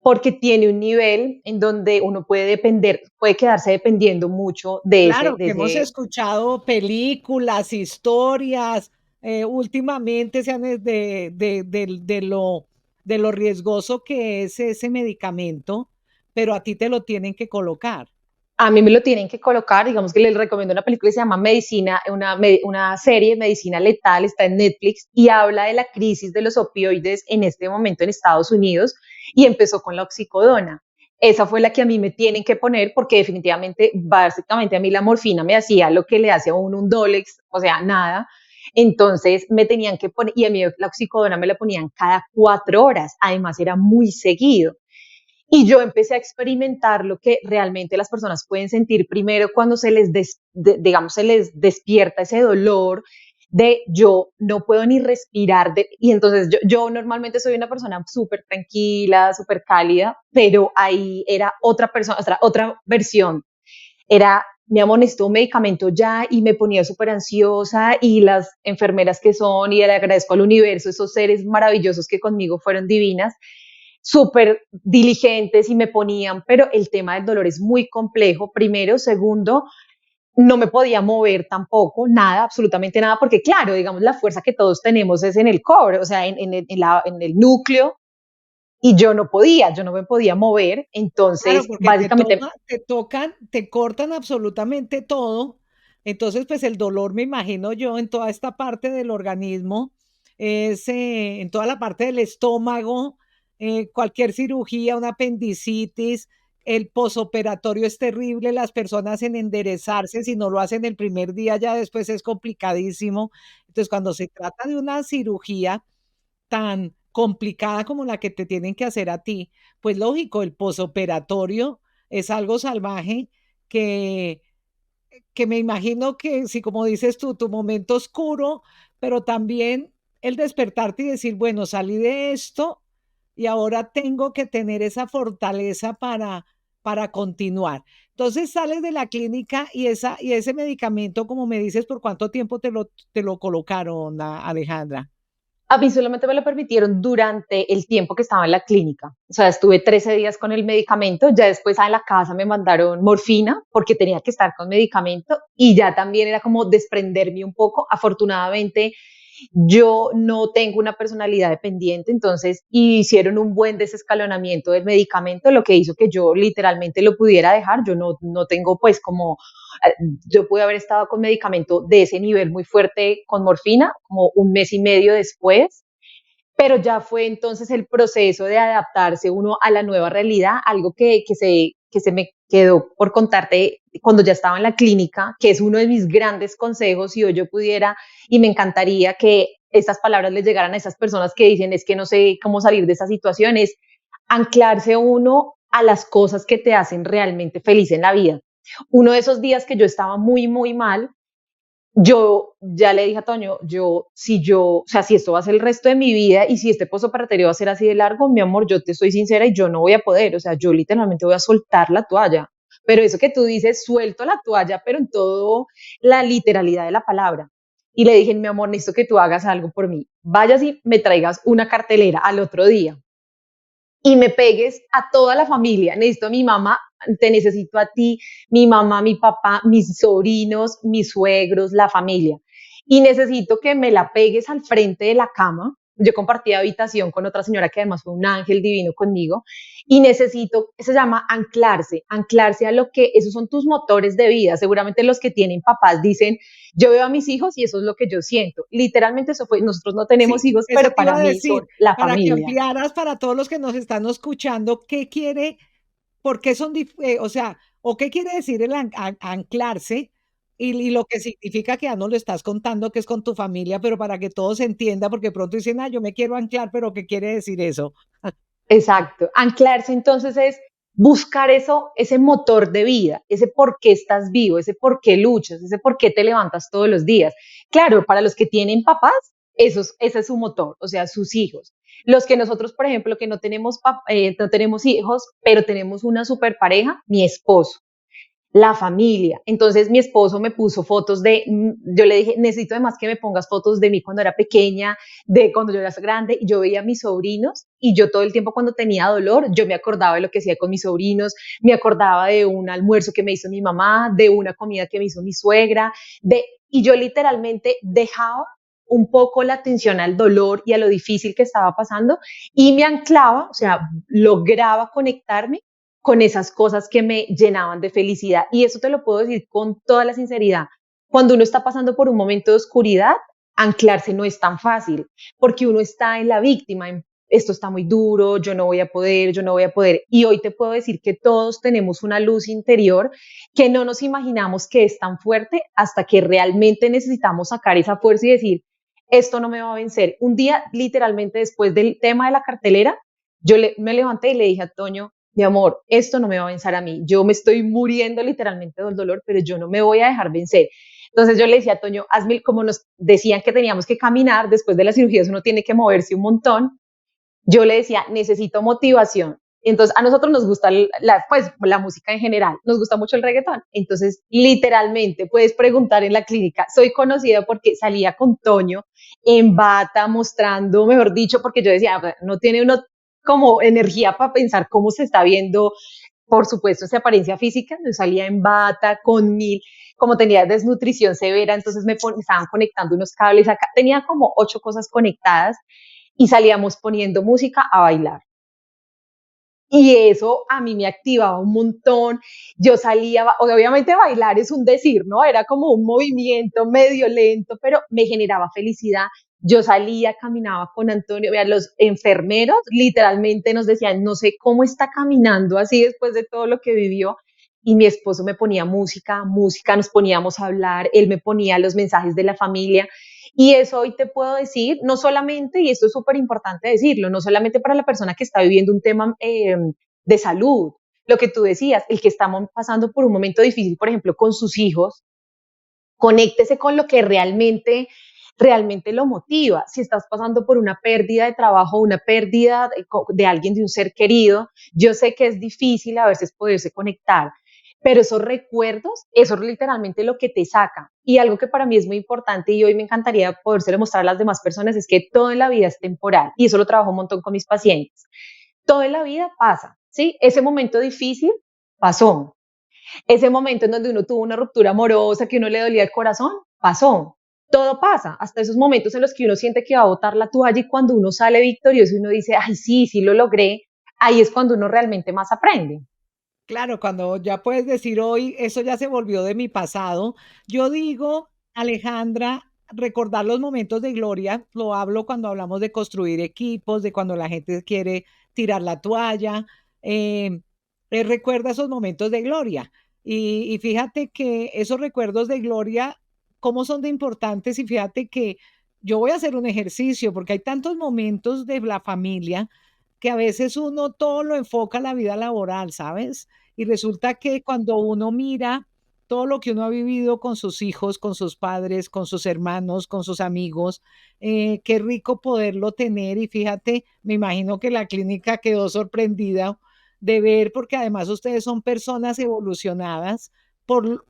porque tiene un nivel en donde uno puede depender, puede quedarse dependiendo mucho de ese, Claro, de que hemos ese. escuchado películas, historias, últimamente se han de lo riesgoso que es ese medicamento, pero a ti te lo tienen que colocar. A mí me lo tienen que colocar, digamos que les recomiendo una película que se llama Medicina, una serie, Medicina Letal, está en Netflix y habla de la crisis de los opioides en este momento en Estados Unidos y empezó con la oxicodona. Esa fue la que a mí me tienen que poner porque definitivamente, básicamente a mí la morfina me hacía lo que le hace a uno un Dolex, o sea, nada. Entonces me tenían que poner, y a mí la oxicodona me la ponían cada 4 horas, además era muy seguido. Y yo empecé a experimentar lo que realmente las personas pueden sentir primero cuando digamos, se les despierta ese dolor de yo no puedo ni respirar. Y entonces yo normalmente soy una persona súper tranquila, súper cálida, pero ahí era otra persona, otra versión. Era, mi amor, necesito un medicamento ya y me ponía súper ansiosa y las enfermeras que son, y le agradezco al universo, esos seres maravillosos que conmigo fueron divinas, súper diligentes y me ponían, pero el tema del dolor es muy complejo, primero. Segundo, no me podía mover tampoco, nada, absolutamente nada, porque claro, digamos, la fuerza que todos tenemos es en el core, o sea, en el núcleo, y yo no me podía mover, Claro, entonces, porque básicamente, te tocan, te cortan absolutamente todo. Entonces, pues el dolor, me imagino yo, en toda esta parte del organismo, es en toda la parte del estómago, cualquier cirugía, una apendicitis, el posoperatorio es terrible, las personas en enderezarse, si no lo hacen el primer día, ya después es complicadísimo. Entonces, cuando se trata de una cirugía tan complicada como la que te tienen que hacer a ti, pues lógico, el posoperatorio es algo salvaje que me imagino que, sí, como dices tú, tu momento oscuro, pero también el despertarte y decir, bueno, salí de esto y ahora tengo que tener esa fortaleza para continuar. Entonces sales de la clínica y ese medicamento, como me dices, ¿por cuánto tiempo te lo colocaron, Alejandra? a mí solamente me lo permitieron durante el tiempo que estaba en la clínica. O sea, estuve 13 días con el medicamento, ya después a la casa me mandaron morfina porque tenía que estar con medicamento y ya también era como desprenderme un poco. Afortunadamente, yo no tengo una personalidad dependiente, entonces hicieron un buen desescalonamiento del medicamento, lo que hizo que yo literalmente lo pudiera dejar. Yo no tengo pues como, yo pude haber estado con medicamento de ese nivel muy fuerte con morfina, como un mes y medio después, pero ya fue entonces el proceso de adaptarse uno a la nueva realidad, algo que se me quedó por contarte cuando ya estaba en la clínica, que es uno de mis grandes consejos. Si hoy yo pudiera, y me encantaría que estas palabras les llegaran a esas personas que dicen es que no sé cómo salir de esa situación, es anclarse uno a las cosas que te hacen realmente feliz en la vida. Uno de esos días que yo estaba muy, muy mal, yo ya le dije a Toño, o sea, si esto va a ser el resto de mi vida y si este posoperatorio va a ser así de largo, mi amor, yo te soy sincera y yo no voy a poder, o sea, yo literalmente voy a soltar la toalla. Pero eso que tú dices, suelto la toalla, pero en todo la literalidad de la palabra. Y le dije, mi amor, necesito que tú hagas algo por mí. Vayas y me traigas una cartelera al otro día y me pegues a toda la familia. Necesito a mi mamá, te necesito a ti, mi mamá, mi papá, mis sobrinos, mis suegros, la familia. Y necesito que me la pegues al frente de la cama. yo compartí habitación con otra señora que además fue un ángel divino conmigo, y necesito, se llama anclarse, anclarse a lo que, esos son tus motores de vida. Seguramente los que tienen papás dicen, yo veo a mis hijos y eso es lo que yo siento. Literalmente eso fue, nosotros no tenemos Sí, hijos, eso pero te iba para a mí son decir, la para que familia. ampliaras para todos los que nos están escuchando, ¿qué quiere, por qué son, o sea, o qué quiere decir el anclarse y lo que significa que ya no lo estás contando que es con tu familia, pero para que todos entiendan, porque de pronto dicen, ah, yo me quiero anclar, pero ¿qué quiere decir eso? Exacto. Anclarse entonces es buscar eso, ese motor de vida, ese por qué estás vivo, ese por qué luchas, ese por qué te levantas todos los días. Claro, para los que tienen papás, ese es su motor, o sea, sus hijos. Los que nosotros, por ejemplo, que no tenemos, no tenemos hijos, pero tenemos una super pareja, mi esposo, la familia. Entonces mi esposo me puso fotos de, yo le dije, necesito además que me pongas fotos de mí cuando era pequeña, de cuando yo era grande, y yo veía a mis sobrinos y yo todo el tiempo cuando tenía dolor, yo me acordaba de lo que hacía con mis sobrinos, me acordaba de un almuerzo que me hizo mi mamá, de una comida que me hizo mi suegra, y yo literalmente dejaba un poco la atención al dolor y a lo difícil que estaba pasando y me anclaba, o sea, lograba conectarme con esas cosas que me llenaban de felicidad. Y eso te lo puedo decir con toda la sinceridad. Cuando uno está pasando por un momento de oscuridad, anclarse no es tan fácil, porque uno está en la víctima, en esto está muy duro, yo no voy a poder, yo no voy a poder. Y hoy te puedo decir que todos tenemos una luz interior que no nos imaginamos que es tan fuerte hasta que realmente necesitamos sacar esa fuerza y decir, esto no me va a vencer. Un día, literalmente después del tema de la cartelera, me levanté y le dije a Toño, mi amor, esto no me va a vencer a mí. Yo me estoy muriendo literalmente del dolor, pero yo no me voy a dejar vencer. Entonces yo le decía a Toño, hazme, como nos decían que teníamos que caminar, después de las cirugías uno tiene que moverse un montón. Yo le decía, necesito motivación. Entonces a nosotros nos gusta pues, la música en general, nos gusta mucho el reggaetón. Entonces literalmente puedes preguntar en la clínica, soy conocida porque salía con Toño en bata mostrando, mejor dicho, porque yo decía, no tiene uno como energía para pensar cómo se está viendo, por supuesto, esa apariencia física, yo salía en bata con como tenía desnutrición severa, entonces me estaban conectando unos cables acá, tenía como 8 cosas conectadas y salíamos poniendo música a bailar. Y eso a mí me activaba un montón. Yo salía, obviamente bailar es un decir, ¿no? Era como un movimiento medio lento, pero me generaba felicidad. Yo salía, caminaba con Antonio, vean, los enfermeros literalmente nos decían, no sé cómo está caminando así después de todo lo que vivió. Y mi esposo me ponía música, música, nos poníamos a hablar, él me ponía los mensajes de la familia. Y eso hoy te puedo decir, no solamente, y esto es súper importante decirlo, no solamente para la persona que está viviendo un tema de salud, lo que tú decías, el que estamos pasando por un momento difícil, por ejemplo, con sus hijos, conéctese con lo que realmente lo motiva. Si estás pasando por una pérdida de trabajo, una pérdida de alguien, de un ser querido, yo sé que es difícil a veces poderse conectar, pero esos recuerdos, eso es literalmente lo que te saca. Y algo que para mí es muy importante y hoy me encantaría podérselo mostrar a las demás personas es que todo en la vida es temporal y eso lo trabajo un montón con mis pacientes. Todo en la vida pasa, ¿sí? Ese momento difícil pasó. Ese momento en donde uno tuvo una ruptura amorosa, que uno le dolía el corazón, pasó. Todo pasa, hasta esos momentos en los que uno siente que va a botar la toalla y cuando uno sale victorioso y uno dice, ay, sí, sí lo logré, ahí es cuando uno realmente más aprende. Claro, cuando ya puedes decir hoy, eso ya se volvió de mi pasado. Yo digo, Alejandra, recordar los momentos de gloria, lo hablo cuando hablamos de construir equipos, de cuando la gente quiere tirar la toalla, eh, recuerda esos momentos de gloria. Y fíjate que esos recuerdos de gloria, cómo son de importantes y fíjate que yo voy a hacer un ejercicio porque hay tantos momentos de la familia que a veces uno todo lo enfoca a la vida laboral, ¿sabes? Y resulta que cuando uno mira todo lo que uno ha vivido con sus hijos, con sus padres, con sus hermanos, con sus amigos, qué rico poderlo tener. Y fíjate, me imagino que la clínica quedó sorprendida de ver, porque además ustedes son personas evolucionadas por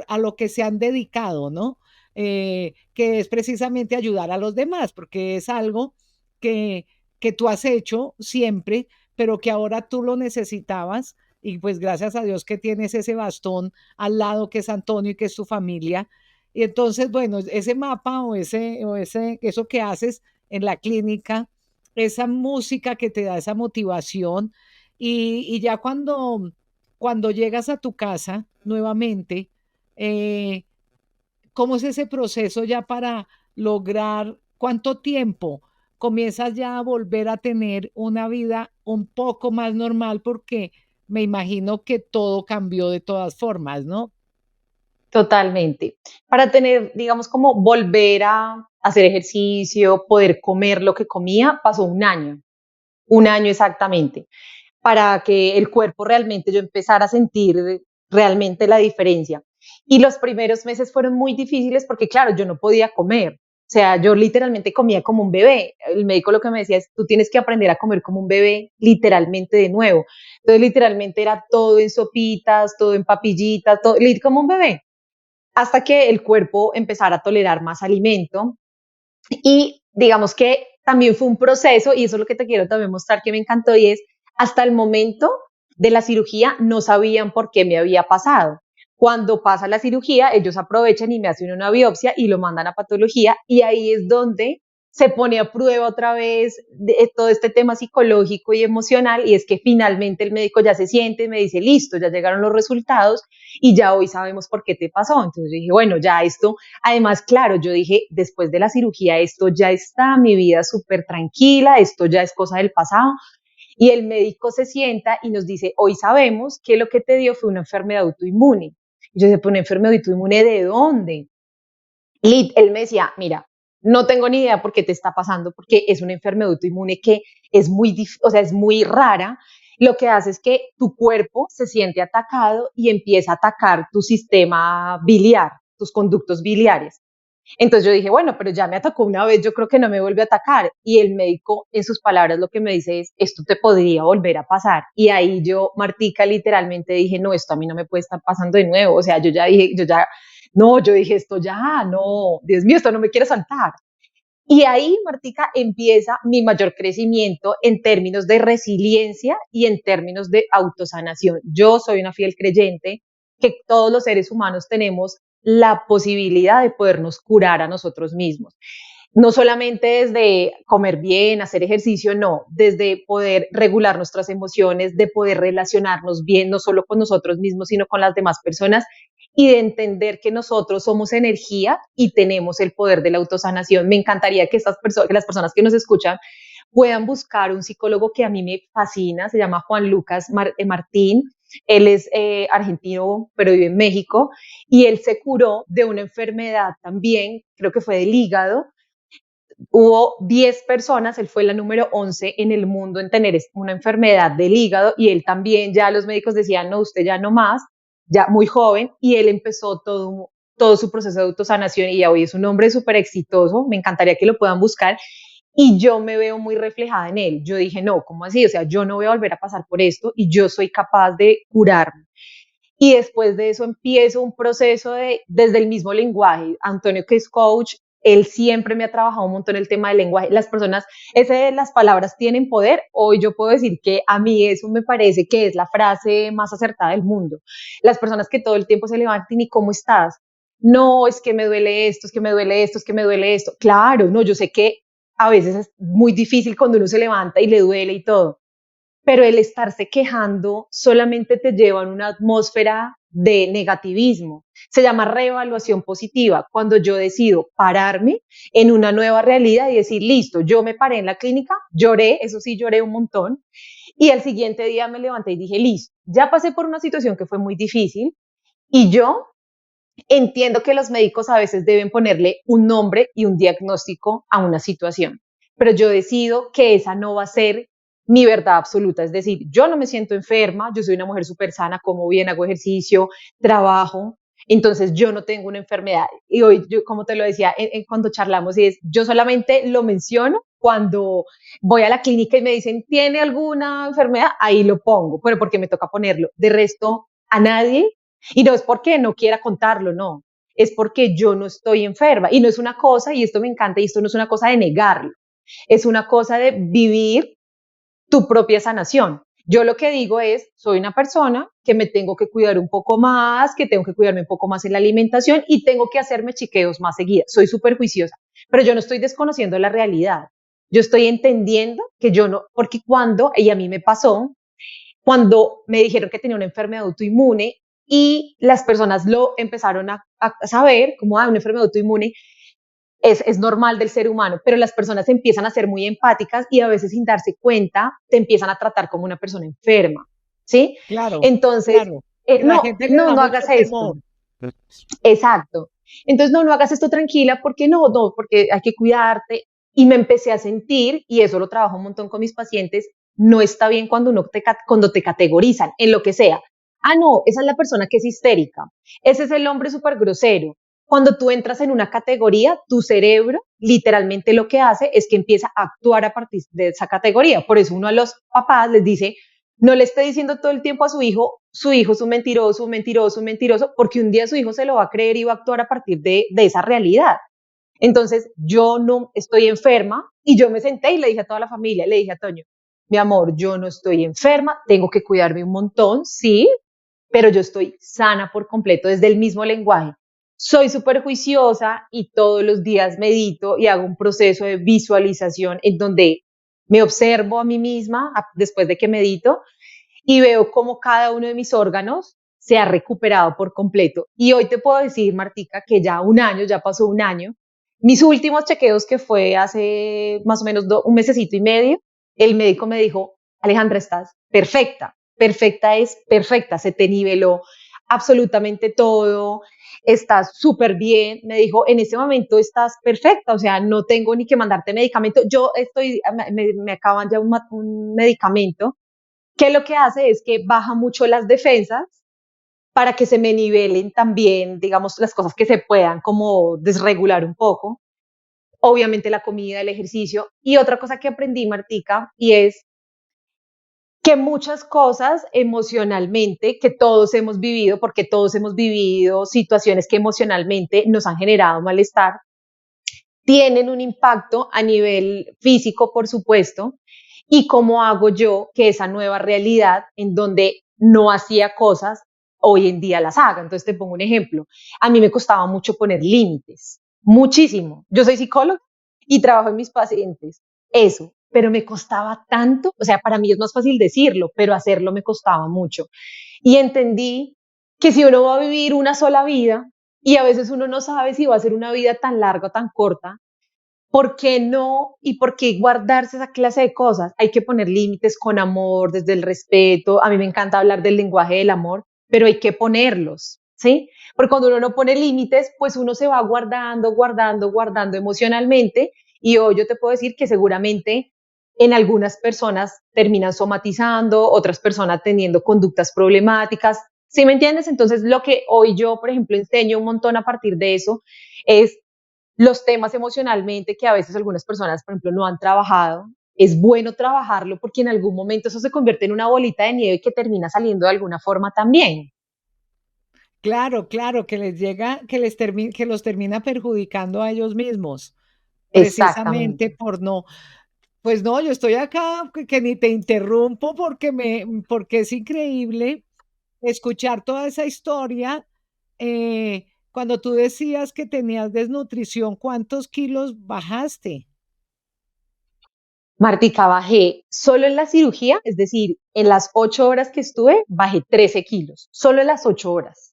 a lo que se han dedicado, ¿no? Que es precisamente ayudar a los demás, porque es algo que, que tú has hecho siempre, pero que ahora tú lo necesitabas y pues gracias a Dios que tienes ese bastón al lado que es Antonio y que es tu familia. Y entonces, bueno, ese mapa eso que haces en la clínica, esa música que te da esa motivación y ya cuando llegas a tu casa nuevamente, eh, ¿cómo es ese proceso ya para lograr cuánto tiempo comienzas ya a volver a tener una vida un poco más normal? Porque me imagino que todo cambió de todas formas, ¿no? Totalmente. Para tener, digamos, como volver a hacer ejercicio, poder comer lo que comía, pasó un año exactamente, para que el cuerpo realmente yo empezara a sentir realmente la diferencia. Y los primeros meses fueron muy difíciles porque, claro, yo no podía comer. O sea, yo literalmente comía como un bebé. El médico lo que me decía es, tú tienes que aprender a comer como un bebé, literalmente de nuevo. Entonces, literalmente era todo en sopitas, todo en papillitas, todo como un bebé, hasta que el cuerpo empezara a tolerar más alimento. Y digamos que también fue un proceso, y eso es lo que te quiero también mostrar que me encantó, y es hasta el momento de la cirugía no sabían por qué me había pasado. Cuando pasa la cirugía, ellos aprovechan y me hacen una biopsia y lo mandan a patología, y ahí es donde se pone a prueba otra vez todo este tema psicológico y emocional, y es que finalmente el médico ya se siente y me dice, listo, ya llegaron los resultados y ya hoy sabemos por qué te pasó. Entonces yo dije, bueno, ya esto. Además, claro, yo dije, después de la cirugía, esto ya está, mi vida súper tranquila, esto ya es cosa del pasado. Y el médico se sienta y nos dice, hoy sabemos que lo que te dio fue una enfermedad autoinmune. Y yo decía, ¿pero una enfermedad autoinmune de dónde? Y él me decía, mira, no tengo ni idea por qué te está pasando, porque es una enfermedad autoinmune que es o sea, es muy rara. Lo que hace es que tu cuerpo se siente atacado y empieza a atacar tu sistema biliar, tus conductos biliares. Entonces yo dije, bueno, pero ya me atacó una vez, yo creo que no me vuelve a atacar. Y el médico, en sus palabras, lo que me dice es, esto te podría volver a pasar. Y ahí yo, Martica, literalmente dije, no, esto a mí no me puede estar pasando de nuevo. O sea, yo ya dije, no, yo dije, esto ya, no, Dios mío, esto no me quiere saltar. Y ahí, Martica, empieza mi mayor crecimiento en términos de resiliencia y en términos de autosanación. Yo soy una fiel creyente que todos los seres humanos tenemos la posibilidad de podernos curar a nosotros mismos. No solamente desde comer bien, hacer ejercicio, no, desde poder regular nuestras emociones, de poder relacionarnos bien, no solo con nosotros mismos, sino con las demás personas, y de entender que nosotros somos energía y tenemos el poder de la autosanación. Me encantaría que que las personas que nos escuchan puedan buscar un psicólogo que a mí me fascina, se llama Juan Lucas Martín. Él es argentino, pero vive en México, y él se curó de una enfermedad también, creo que fue del hígado. Hubo 10 personas, él fue la número 11 en el mundo en tener una enfermedad del hígado, y él también, ya los médicos decían, no, usted ya no más, ya muy joven, y él empezó todo su proceso de autosanación, y ya hoy es un hombre súper exitoso. Me encantaría que lo puedan buscar, y yo me veo muy reflejada en él. Yo dije, no, ¿cómo así? O sea, yo no voy a volver a pasar por esto y yo soy capaz de curarme. Y después de eso empiezo un proceso desde el mismo lenguaje. Antonio, que es coach, él siempre me ha trabajado un montón el tema del lenguaje. Las personas, ese de las palabras tienen poder. Hoy yo puedo decir que a mí eso me parece que es la frase más acertada del mundo. Las personas que todo el tiempo se levantan y ¿cómo estás? No, es que me duele esto, es que me duele esto, es que me duele esto. Claro, no, yo sé que a veces es muy difícil cuando uno se levanta y le duele y todo, pero el estarse quejando solamente te lleva a una atmósfera de negativismo. Se llama reevaluación positiva, cuando yo decido pararme en una nueva realidad y decir, listo, yo me paré en la clínica, lloré, eso sí, lloré un montón, y al siguiente día me levanté y dije, listo, ya pasé por una situación que fue muy difícil, y yo entiendo que los médicos a veces deben ponerle un nombre y un diagnóstico a una situación, pero yo decido que esa no va a ser mi verdad absoluta. Es decir, yo no me siento enferma, yo soy una mujer súper sana, como bien, hago ejercicio, trabajo, entonces yo no tengo una enfermedad. Y hoy, yo, como te lo decía cuando charlamos, es, yo solamente lo menciono cuando voy a la clínica y me dicen, ¿tiene alguna enfermedad? Ahí lo pongo, pero porque me toca ponerlo. De resto, a nadie. Y no es porque no quiera contarlo, no. Es porque yo no estoy enferma. Y no es una cosa, y esto me encanta, y esto no es una cosa de negarlo. Es una cosa de vivir tu propia sanación. Yo lo que digo es, soy una persona que me tengo que cuidar un poco más, que tengo que cuidarme un poco más en la alimentación y tengo que hacerme chequeos más seguidas. Soy súper juiciosa, pero yo no estoy desconociendo la realidad. yo estoy entendiendo que yo no, porque cuando, y a mí me pasó, cuando me dijeron que tenía una enfermedad autoinmune y las personas lo empezaron a saber como una enfermedad autoinmune es normal del ser humano, pero las personas empiezan a ser muy empáticas y a veces sin darse cuenta te empiezan a tratar como una persona enferma, ¿sí? Claro, Entonces, claro. Que la no, gente le no, da no mucho hagas esto. temor. Exacto. Entonces, no, no hagas esto tranquila, porque no, no, porque hay que cuidarte. Y me empecé a sentir, y eso lo trabajo un montón con mis pacientes, no está bien cuando, cuando te categorizan en lo que sea. Ah, no, esa es la persona que es histérica. Ese es el hombre súper grosero. Cuando tú entras en una categoría, tu cerebro literalmente lo que hace es que empieza a actuar a partir de esa categoría. Por eso uno a los papás les dice, no le esté diciendo todo el tiempo a su hijo es un mentiroso, un mentiroso, un mentiroso, porque un día su hijo se lo va a creer y va a actuar a partir de esa realidad. Entonces, yo no estoy enferma y yo me senté y le dije a toda la familia, le dije a Toño, mi amor, yo no estoy enferma, tengo que cuidarme un montón, sí, pero yo estoy sana por completo desde el mismo lenguaje. Soy súper juiciosa y todos los días medito y hago un proceso de visualización en donde me observo a mí misma después de que medito y veo cómo cada uno de mis órganos se ha recuperado por completo. Y hoy te puedo decir, Martica, que ya un año, ya pasó un año. Mis últimos chequeos, que fue hace más o menos un mesecito y medio, el médico me dijo, Alejandra, estás perfecta, perfecta es perfecta, se te niveló absolutamente todo, estás súper bien, me dijo, en este momento estás perfecta, o sea, no tengo ni que mandarte medicamento, yo estoy, me acaban ya un medicamento que lo que hace es que baja mucho las defensas para que se me nivelen también, digamos, las cosas que se puedan como desregular un poco. Obviamente la comida, el ejercicio. Y otra cosa que aprendí, Martica, y es que muchas cosas emocionalmente, que todos hemos vivido, porque todos hemos vivido situaciones que emocionalmente nos han generado malestar, tienen un impacto a nivel físico, por supuesto, y cómo hago yo que esa nueva realidad en donde no hacía cosas, hoy en día las haga. Entonces te pongo un ejemplo. A mí me costaba mucho poner límites, muchísimo. Yo soy psicóloga y trabajo en mis pacientes, eso, pero me costaba tanto, o sea, para mí es más fácil decirlo, pero hacerlo me costaba mucho. Y entendí que si uno va a vivir una sola vida, y a veces uno no sabe si va a ser una vida tan larga o tan corta, ¿por qué no y por qué guardarse esa clase de cosas? Hay que poner límites con amor, desde el respeto. A mí me encanta hablar del lenguaje del amor, pero hay que ponerlos, ¿sí? Porque cuando uno no pone límites, pues uno se va guardando, guardando, guardando emocionalmente. Y hoy yo te puedo decir que seguramente en algunas personas terminan somatizando, otras personas teniendo conductas problemáticas. ¿Sí me entiendes? Entonces, lo que hoy yo, por ejemplo, enseño un montón a partir de eso es los temas emocionalmente que a veces algunas personas, por ejemplo, no han trabajado. Es bueno trabajarlo porque en algún momento eso se convierte en una bolita de nieve que termina saliendo de alguna forma también. Claro, claro, que les llega, que los termina perjudicando a ellos mismos, precisamente Exactamente. por no, pues no, yo estoy acá que ni te interrumpo porque es increíble escuchar toda esa historia. Cuando tú decías que tenías desnutrición, ¿cuántos kilos bajaste? Martica, bajé solo en la cirugía, es decir, en las 8 horas que estuve, bajé 13 kilos, solo en las 8 horas.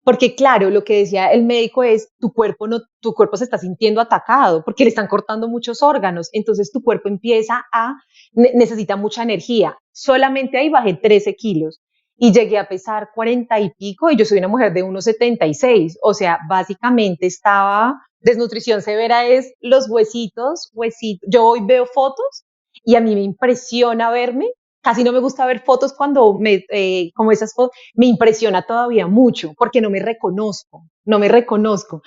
Porque claro, lo que decía el médico es, tu cuerpo no, tu cuerpo se está sintiendo atacado porque le están cortando muchos órganos, entonces tu cuerpo empieza a, necesita mucha energía. Solamente ahí bajé 13 kilos y llegué a pesar 40 y pico y yo soy una mujer de 1,76, o sea, básicamente estaba, desnutrición severa es los huesitos, huesitos. Yo hoy veo fotos y a mí me impresiona verme, casi no me gusta ver fotos cuando como esas fotos, me impresiona todavía mucho porque no me reconozco, no me reconozco.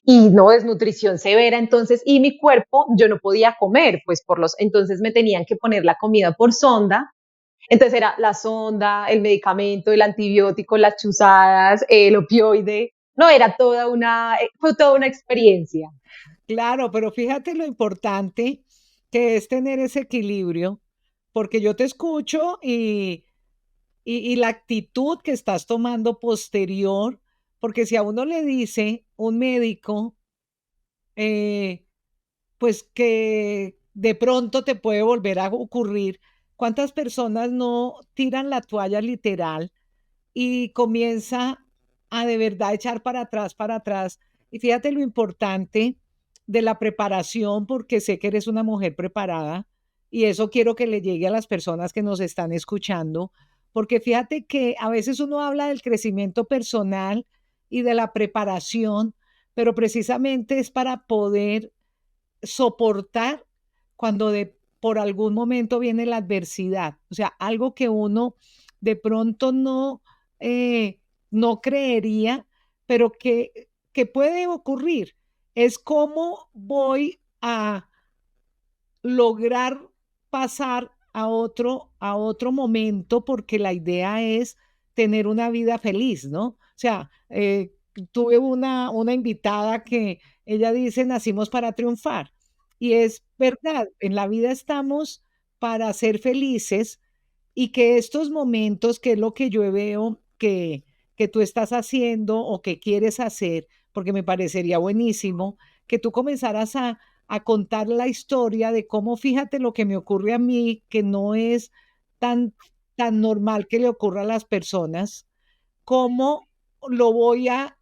Y no, desnutrición severa, entonces, y mi cuerpo, yo no podía comer, pues entonces me tenían que poner la comida por sonda. Entonces era la sonda, el medicamento, el antibiótico, las chuzadas, el opioide. No, fue toda una experiencia. Claro, pero fíjate lo importante que es tener ese equilibrio, porque yo te escucho y la actitud que estás tomando posterior, porque si a uno le dice un médico, eh, pues de pronto te puede volver a ocurrir. ¿Cuántas personas no tiran la toalla literal y comienza a de verdad echar para atrás, para atrás? Y fíjate lo importante de la preparación, porque sé que eres una mujer preparada y eso quiero que le llegue a las personas que nos están escuchando, porque fíjate que a veces uno habla del crecimiento personal y de la preparación, pero precisamente es para poder soportar cuando por algún momento viene la adversidad. O sea, algo que uno de pronto eh, no creería, pero que puede ocurrir. Es cómo voy a lograr pasar a otro momento, porque la idea es tener una vida feliz, ¿no? O sea, tuve una invitada que ella dice, nacimos para triunfar. Y es verdad, en la vida estamos para ser felices y que estos momentos, que es lo que yo veo que tú estás haciendo o que quieres hacer, porque me parecería buenísimo, que tú comenzaras a contar la historia de cómo, fíjate lo que me ocurre a mí, que no es tan, tan normal que le ocurra a las personas, cómo lo voy a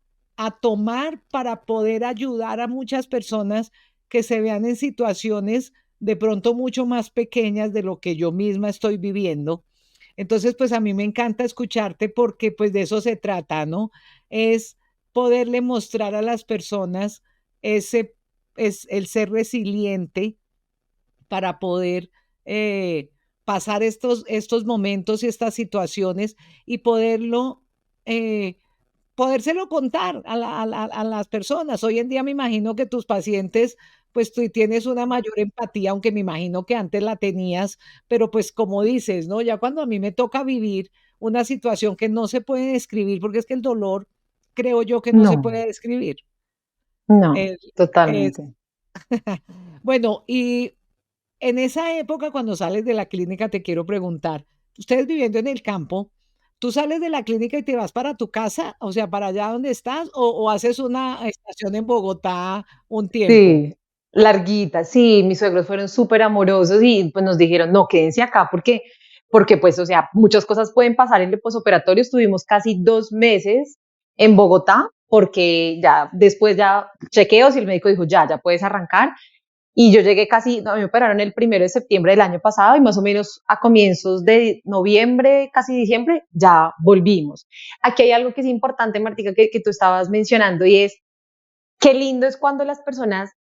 tomar para poder ayudar a muchas personas que se vean en situaciones de pronto mucho más pequeñas de lo que yo misma estoy viviendo. Entonces, pues a mí me encanta escucharte porque pues de eso se trata, ¿no? Es poderle mostrar a las personas ese es el ser resiliente para poder pasar estos momentos y estas situaciones y eh, podérselo contar a las personas. Hoy en día me imagino que tus pacientes, pues tú tienes una mayor empatía, aunque me imagino que antes la tenías, pero pues como dices, ¿no? Ya cuando a mí me toca vivir una situación que no se puede describir, porque es que el dolor, creo yo que no se No, puede describir. no, El- es, totalmente. bueno, y en esa época, cuando sales de la clínica, te quiero preguntar, ustedes viviendo en el campo, ¿tú sales de la clínica y te vas para tu casa, o sea, para allá donde estás, o haces una estación en Bogotá un tiempo? Sí, larguita, sí, mis suegros fueron súper amorosos y pues nos dijeron, no, quédense acá porque pues, o sea, muchas cosas pueden pasar en el posoperatorio. Estuvimos casi 2 meses en Bogotá porque ya después ya chequeos y el médico dijo, ya puedes arrancar. Y yo llegué casi, no, a mí me operaron el 1 de septiembre del año pasado y más o menos a comienzos de noviembre, casi diciembre, ya volvimos. Aquí hay algo que es importante, Martica, que tú estabas mencionando y es qué lindo es cuando las personas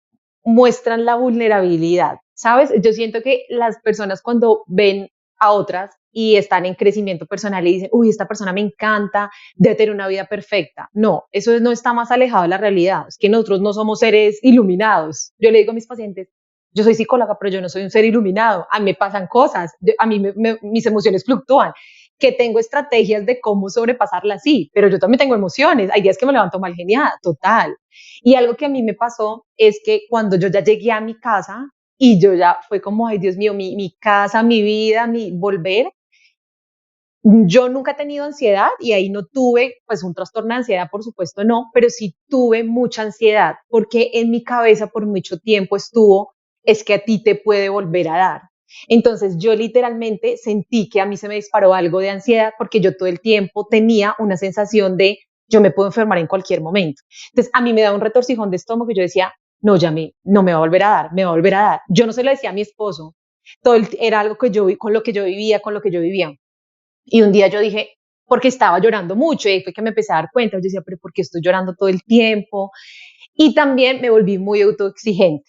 muestran la vulnerabilidad, ¿sabes? Yo siento que las personas cuando ven a otras y están en crecimiento personal y dicen, uy, esta persona me encanta, debe tener una vida perfecta. No, eso no está más alejado de la realidad. Es que nosotros no somos seres iluminados. Yo le digo a mis pacientes, yo soy psicóloga, pero yo no soy un ser iluminado. A mí me pasan cosas, a mí mis emociones fluctúan, que tengo estrategias de cómo sobrepasarlas, sí, pero yo también tengo emociones. Hay días que me levanto mal genial, total. Y algo que a mí me pasó es que cuando yo ya llegué a mi casa y yo ya fue como, ay Dios mío, mi casa, mi vida, mi volver, yo nunca he tenido ansiedad y ahí no tuve, pues un trastorno de ansiedad, por supuesto no, pero sí tuve mucha ansiedad porque en mi cabeza por mucho tiempo estuvo, es que a ti te puede volver a dar. Entonces yo literalmente sentí que a mí se me disparó algo de ansiedad porque yo todo el tiempo tenía una sensación de yo me puedo enfermar en cualquier momento. Entonces a mí me da un retorcijón de estómago y yo decía, no, no me va a volver a dar, me va a volver a dar. Yo no se lo decía a mi esposo, era algo que yo, con lo que yo vivía, con lo que yo vivía. Y un día yo dije, porque estaba llorando mucho, y fue que me empecé a dar cuenta, yo decía, pero ¿por qué estoy llorando todo el tiempo? Y también me volví muy autoexigente.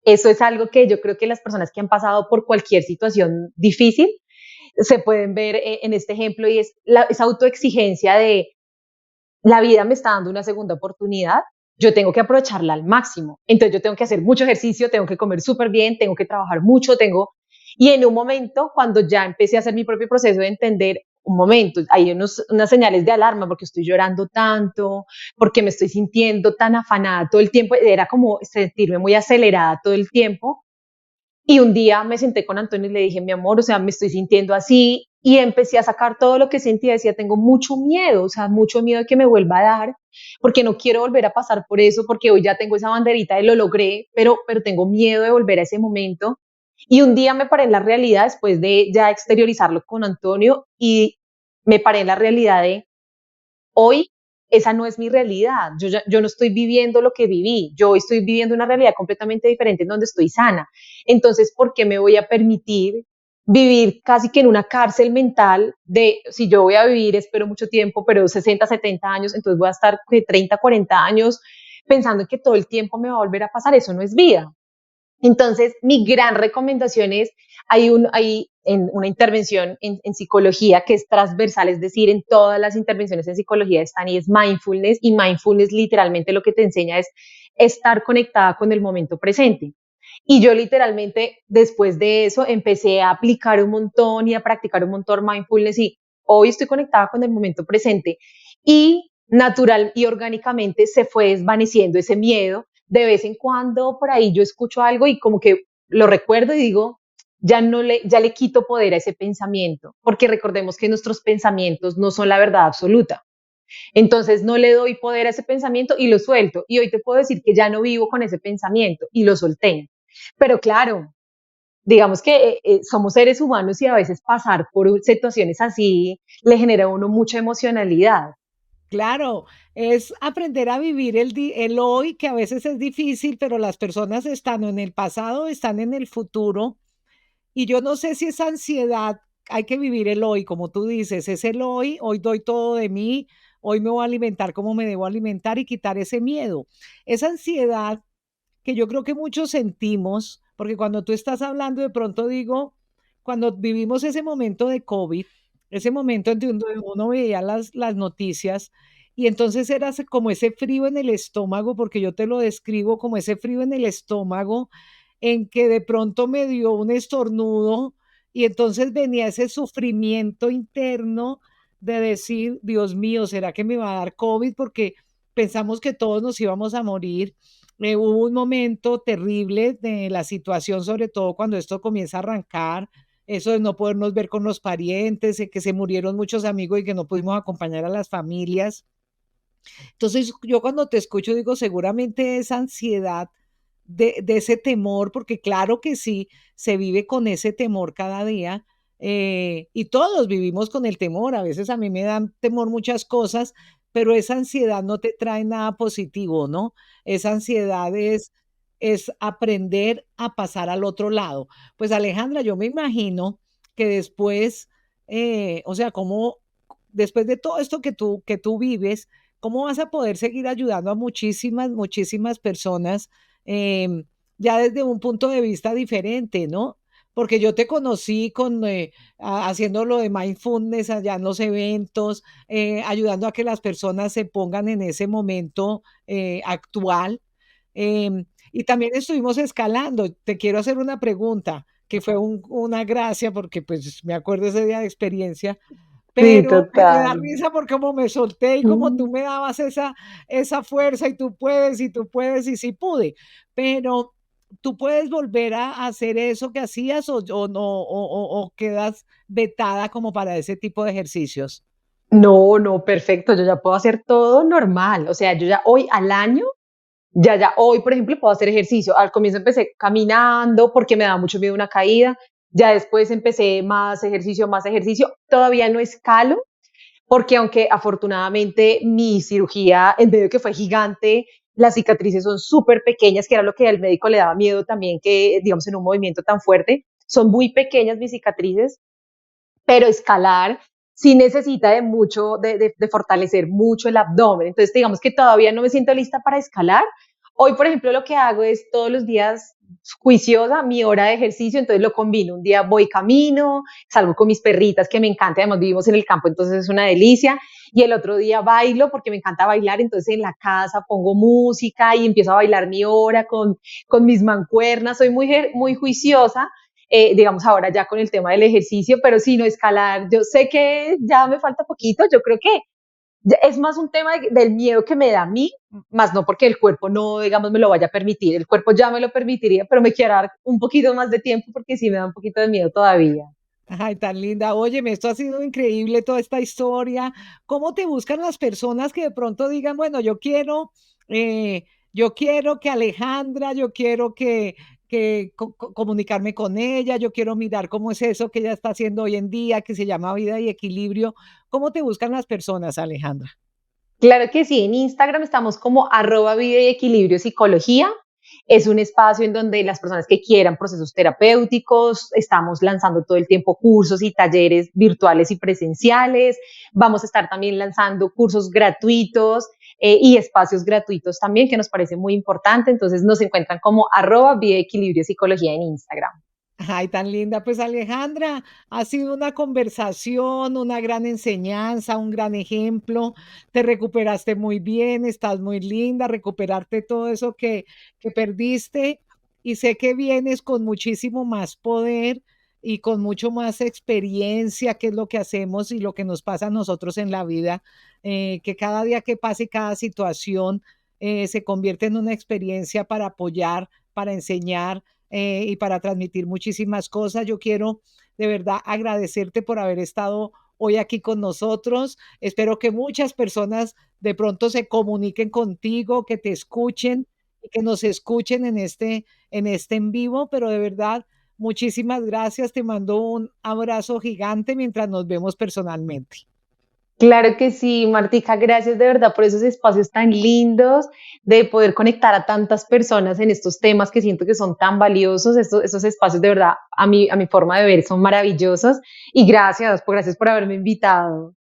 Eso es algo que yo creo que las personas que han pasado por cualquier situación difícil se pueden ver en este ejemplo y es esa autoexigencia de la vida me está dando una segunda oportunidad, yo tengo que aprovecharla al máximo. Entonces yo tengo que hacer mucho ejercicio, tengo que comer súper bien, tengo que trabajar mucho, tengo... Y en un momento, cuando ya empecé a hacer mi propio proceso de entender, un momento, hay unas señales de alarma porque estoy llorando tanto, porque me estoy sintiendo tan afanada todo el tiempo, era como sentirme muy acelerada todo el tiempo. Y un día me senté con Antonio y le dije, mi amor, o sea, me estoy sintiendo así y empecé a sacar todo lo que sentía. Decía, tengo mucho miedo, o sea, mucho miedo de que me vuelva a dar, porque no quiero volver a pasar por eso, porque hoy ya tengo esa banderita de lo logré, pero tengo miedo de volver a ese momento. Y un día me paré en la realidad después de ya exteriorizarlo con Antonio y me paré en la realidad de hoy esa no es mi realidad. Yo no estoy viviendo lo que viví. Yo estoy viviendo una realidad completamente diferente en donde estoy sana. Entonces, ¿por qué me voy a permitir vivir casi que en una cárcel mental de si yo voy a vivir, espero mucho tiempo, pero 60, 70 años, entonces voy a estar de 30, 40 años pensando que todo el tiempo me va a volver a pasar? Eso no es vida. Entonces, mi gran recomendación es, hay en una intervención en psicología que es transversal, es decir, en todas las intervenciones en psicología están y es mindfulness, y mindfulness literalmente lo que te enseña es estar conectada con el momento presente. Y yo literalmente después de eso empecé a aplicar un montón y a practicar un montón mindfulness y hoy estoy conectada con el momento presente y natural y orgánicamente se fue desvaneciendo ese miedo. De vez en cuando por ahí yo escucho algo y como que lo recuerdo y digo, ya le quito poder a ese pensamiento, porque recordemos que nuestros pensamientos no son la verdad absoluta. Entonces no le doy poder a ese pensamiento y lo suelto. Y hoy te puedo decir que ya no vivo con ese pensamiento y lo solté. Pero claro, digamos que somos seres humanos y a veces pasar por situaciones así le genera a uno mucha emocionalidad. Claro, es aprender a vivir el hoy, que a veces es difícil, pero las personas están o en el pasado, están en el futuro. Y yo no sé si esa ansiedad, hay que vivir el hoy, como tú dices, es el hoy doy todo de mí, hoy me voy a alimentar como me debo alimentar y quitar ese miedo. Esa ansiedad que yo creo que muchos sentimos, porque cuando tú estás hablando, de pronto digo, cuando vivimos ese momento de COVID, ese momento en donde uno veía las noticias y entonces era como ese frío en el estómago, porque yo te lo describo como ese frío en el estómago, en que de pronto me dio un estornudo y entonces venía ese sufrimiento interno de decir, Dios mío, ¿será que me va a dar COVID? Porque pensamos que todos nos íbamos a morir. Hubo un momento terrible de la situación, sobre todo cuando esto comienza a arrancar, eso de no podernos ver con los parientes, de que se murieron muchos amigos y que no pudimos acompañar a las familias. Entonces, yo cuando te escucho digo, seguramente esa ansiedad de ese temor, porque claro que sí, se vive con ese temor cada día, y todos vivimos con el temor. A veces a mí me dan temor muchas cosas, pero esa ansiedad no te trae nada positivo, ¿no? Esa ansiedad es aprender a pasar al otro lado. Pues, Alejandra, yo me imagino que después, o sea, cómo después de todo esto que tú vives, ¿cómo vas a poder seguir ayudando a muchísimas, muchísimas personas, em, ya desde un punto de vista diferente, ¿no? Porque yo te conocí haciendo lo de mindfulness allá en los eventos, ayudando a que las personas se pongan en ese momento actual. Y también estuvimos escalando. Te quiero hacer una pregunta que fue una gracia porque pues me acuerdo ese día de experiencia, Sí, pero me da total. risa porque como me solté y como tú me dabas esa fuerza y tú puedes y sí pude, pero ¿tú puedes volver a hacer eso que hacías o no, o quedas vetada como para ese tipo de ejercicios? No, no, perfecto. Yo ya puedo hacer todo normal. O sea, yo ya hoy al año, ya hoy, por ejemplo, puedo hacer ejercicio. Al comienzo empecé caminando porque me daba mucho miedo una caída. Ya después empecé más ejercicio, más ejercicio. Todavía no escalo porque aunque afortunadamente mi cirugía, en medio de que fue gigante, las cicatrices son súper pequeñas, que era lo que al médico le daba miedo también, que digamos en un movimiento tan fuerte, son muy pequeñas mis cicatrices, pero escalar sí necesita de mucho, de fortalecer mucho el abdomen. Entonces, digamos que todavía no me siento lista para escalar. Hoy, por ejemplo, lo que hago es todos los días juiciosa mi hora de ejercicio, entonces lo combino. Un día voy camino, salgo con mis perritas que me encanta, además vivimos en el campo, entonces es una delicia. Y el otro día bailo porque me encanta bailar, entonces en la casa pongo música y empiezo a bailar mi hora con mis mancuernas. Soy muy juiciosa, digamos ahora ya con el tema del ejercicio, pero si no escalar, yo sé que ya me falta poquito, yo creo que es más un tema del miedo que me da a mí, más no porque el cuerpo no, digamos, me lo vaya a permitir, el cuerpo ya me lo permitiría, pero me quiero dar un poquito más de tiempo porque sí me da un poquito de miedo todavía. Ay, tan linda. Óyeme, esto ha sido increíble, toda esta historia. ¿Cómo te buscan las personas que de pronto digan, bueno, yo quiero que Alejandra, yo quiero comunicarme con ella, yo quiero mirar cómo es eso que ella está haciendo hoy en día, que se llama vida y equilibrio. ¿Cómo te buscan las personas, Alejandra? Claro que sí, en Instagram estamos como @vida y equilibrio psicología. Es un espacio en donde las personas que quieran procesos terapéuticos, estamos lanzando todo el tiempo cursos y talleres virtuales y presenciales. Vamos a estar también lanzando cursos gratuitos y espacios gratuitos también, que nos parece muy importante. Entonces nos encuentran como @vida y equilibrio psicología en Instagram. Ay, tan linda. Pues Alejandra, ha sido una conversación, una gran enseñanza, un gran ejemplo. Te recuperaste muy bien, estás muy linda, recuperarte todo eso que perdiste y sé que vienes con muchísimo más poder y con mucho más experiencia, que es lo que hacemos y lo que nos pasa a nosotros en la vida, que cada día que pase cada situación se convierte en una experiencia para apoyar, para enseñar y para transmitir muchísimas cosas. Yo quiero de verdad agradecerte por haber estado hoy aquí con nosotros. Espero que muchas personas de pronto se comuniquen contigo, que te escuchen y que nos escuchen en este en vivo, pero de verdad, muchísimas gracias. Te mando un abrazo gigante mientras nos vemos personalmente. Claro que sí, Martica, gracias de verdad por esos espacios tan lindos, de poder conectar a tantas personas en estos temas que siento que son tan valiosos. Estos espacios de verdad, a mi forma de ver, son maravillosos. Y gracias por haberme invitado.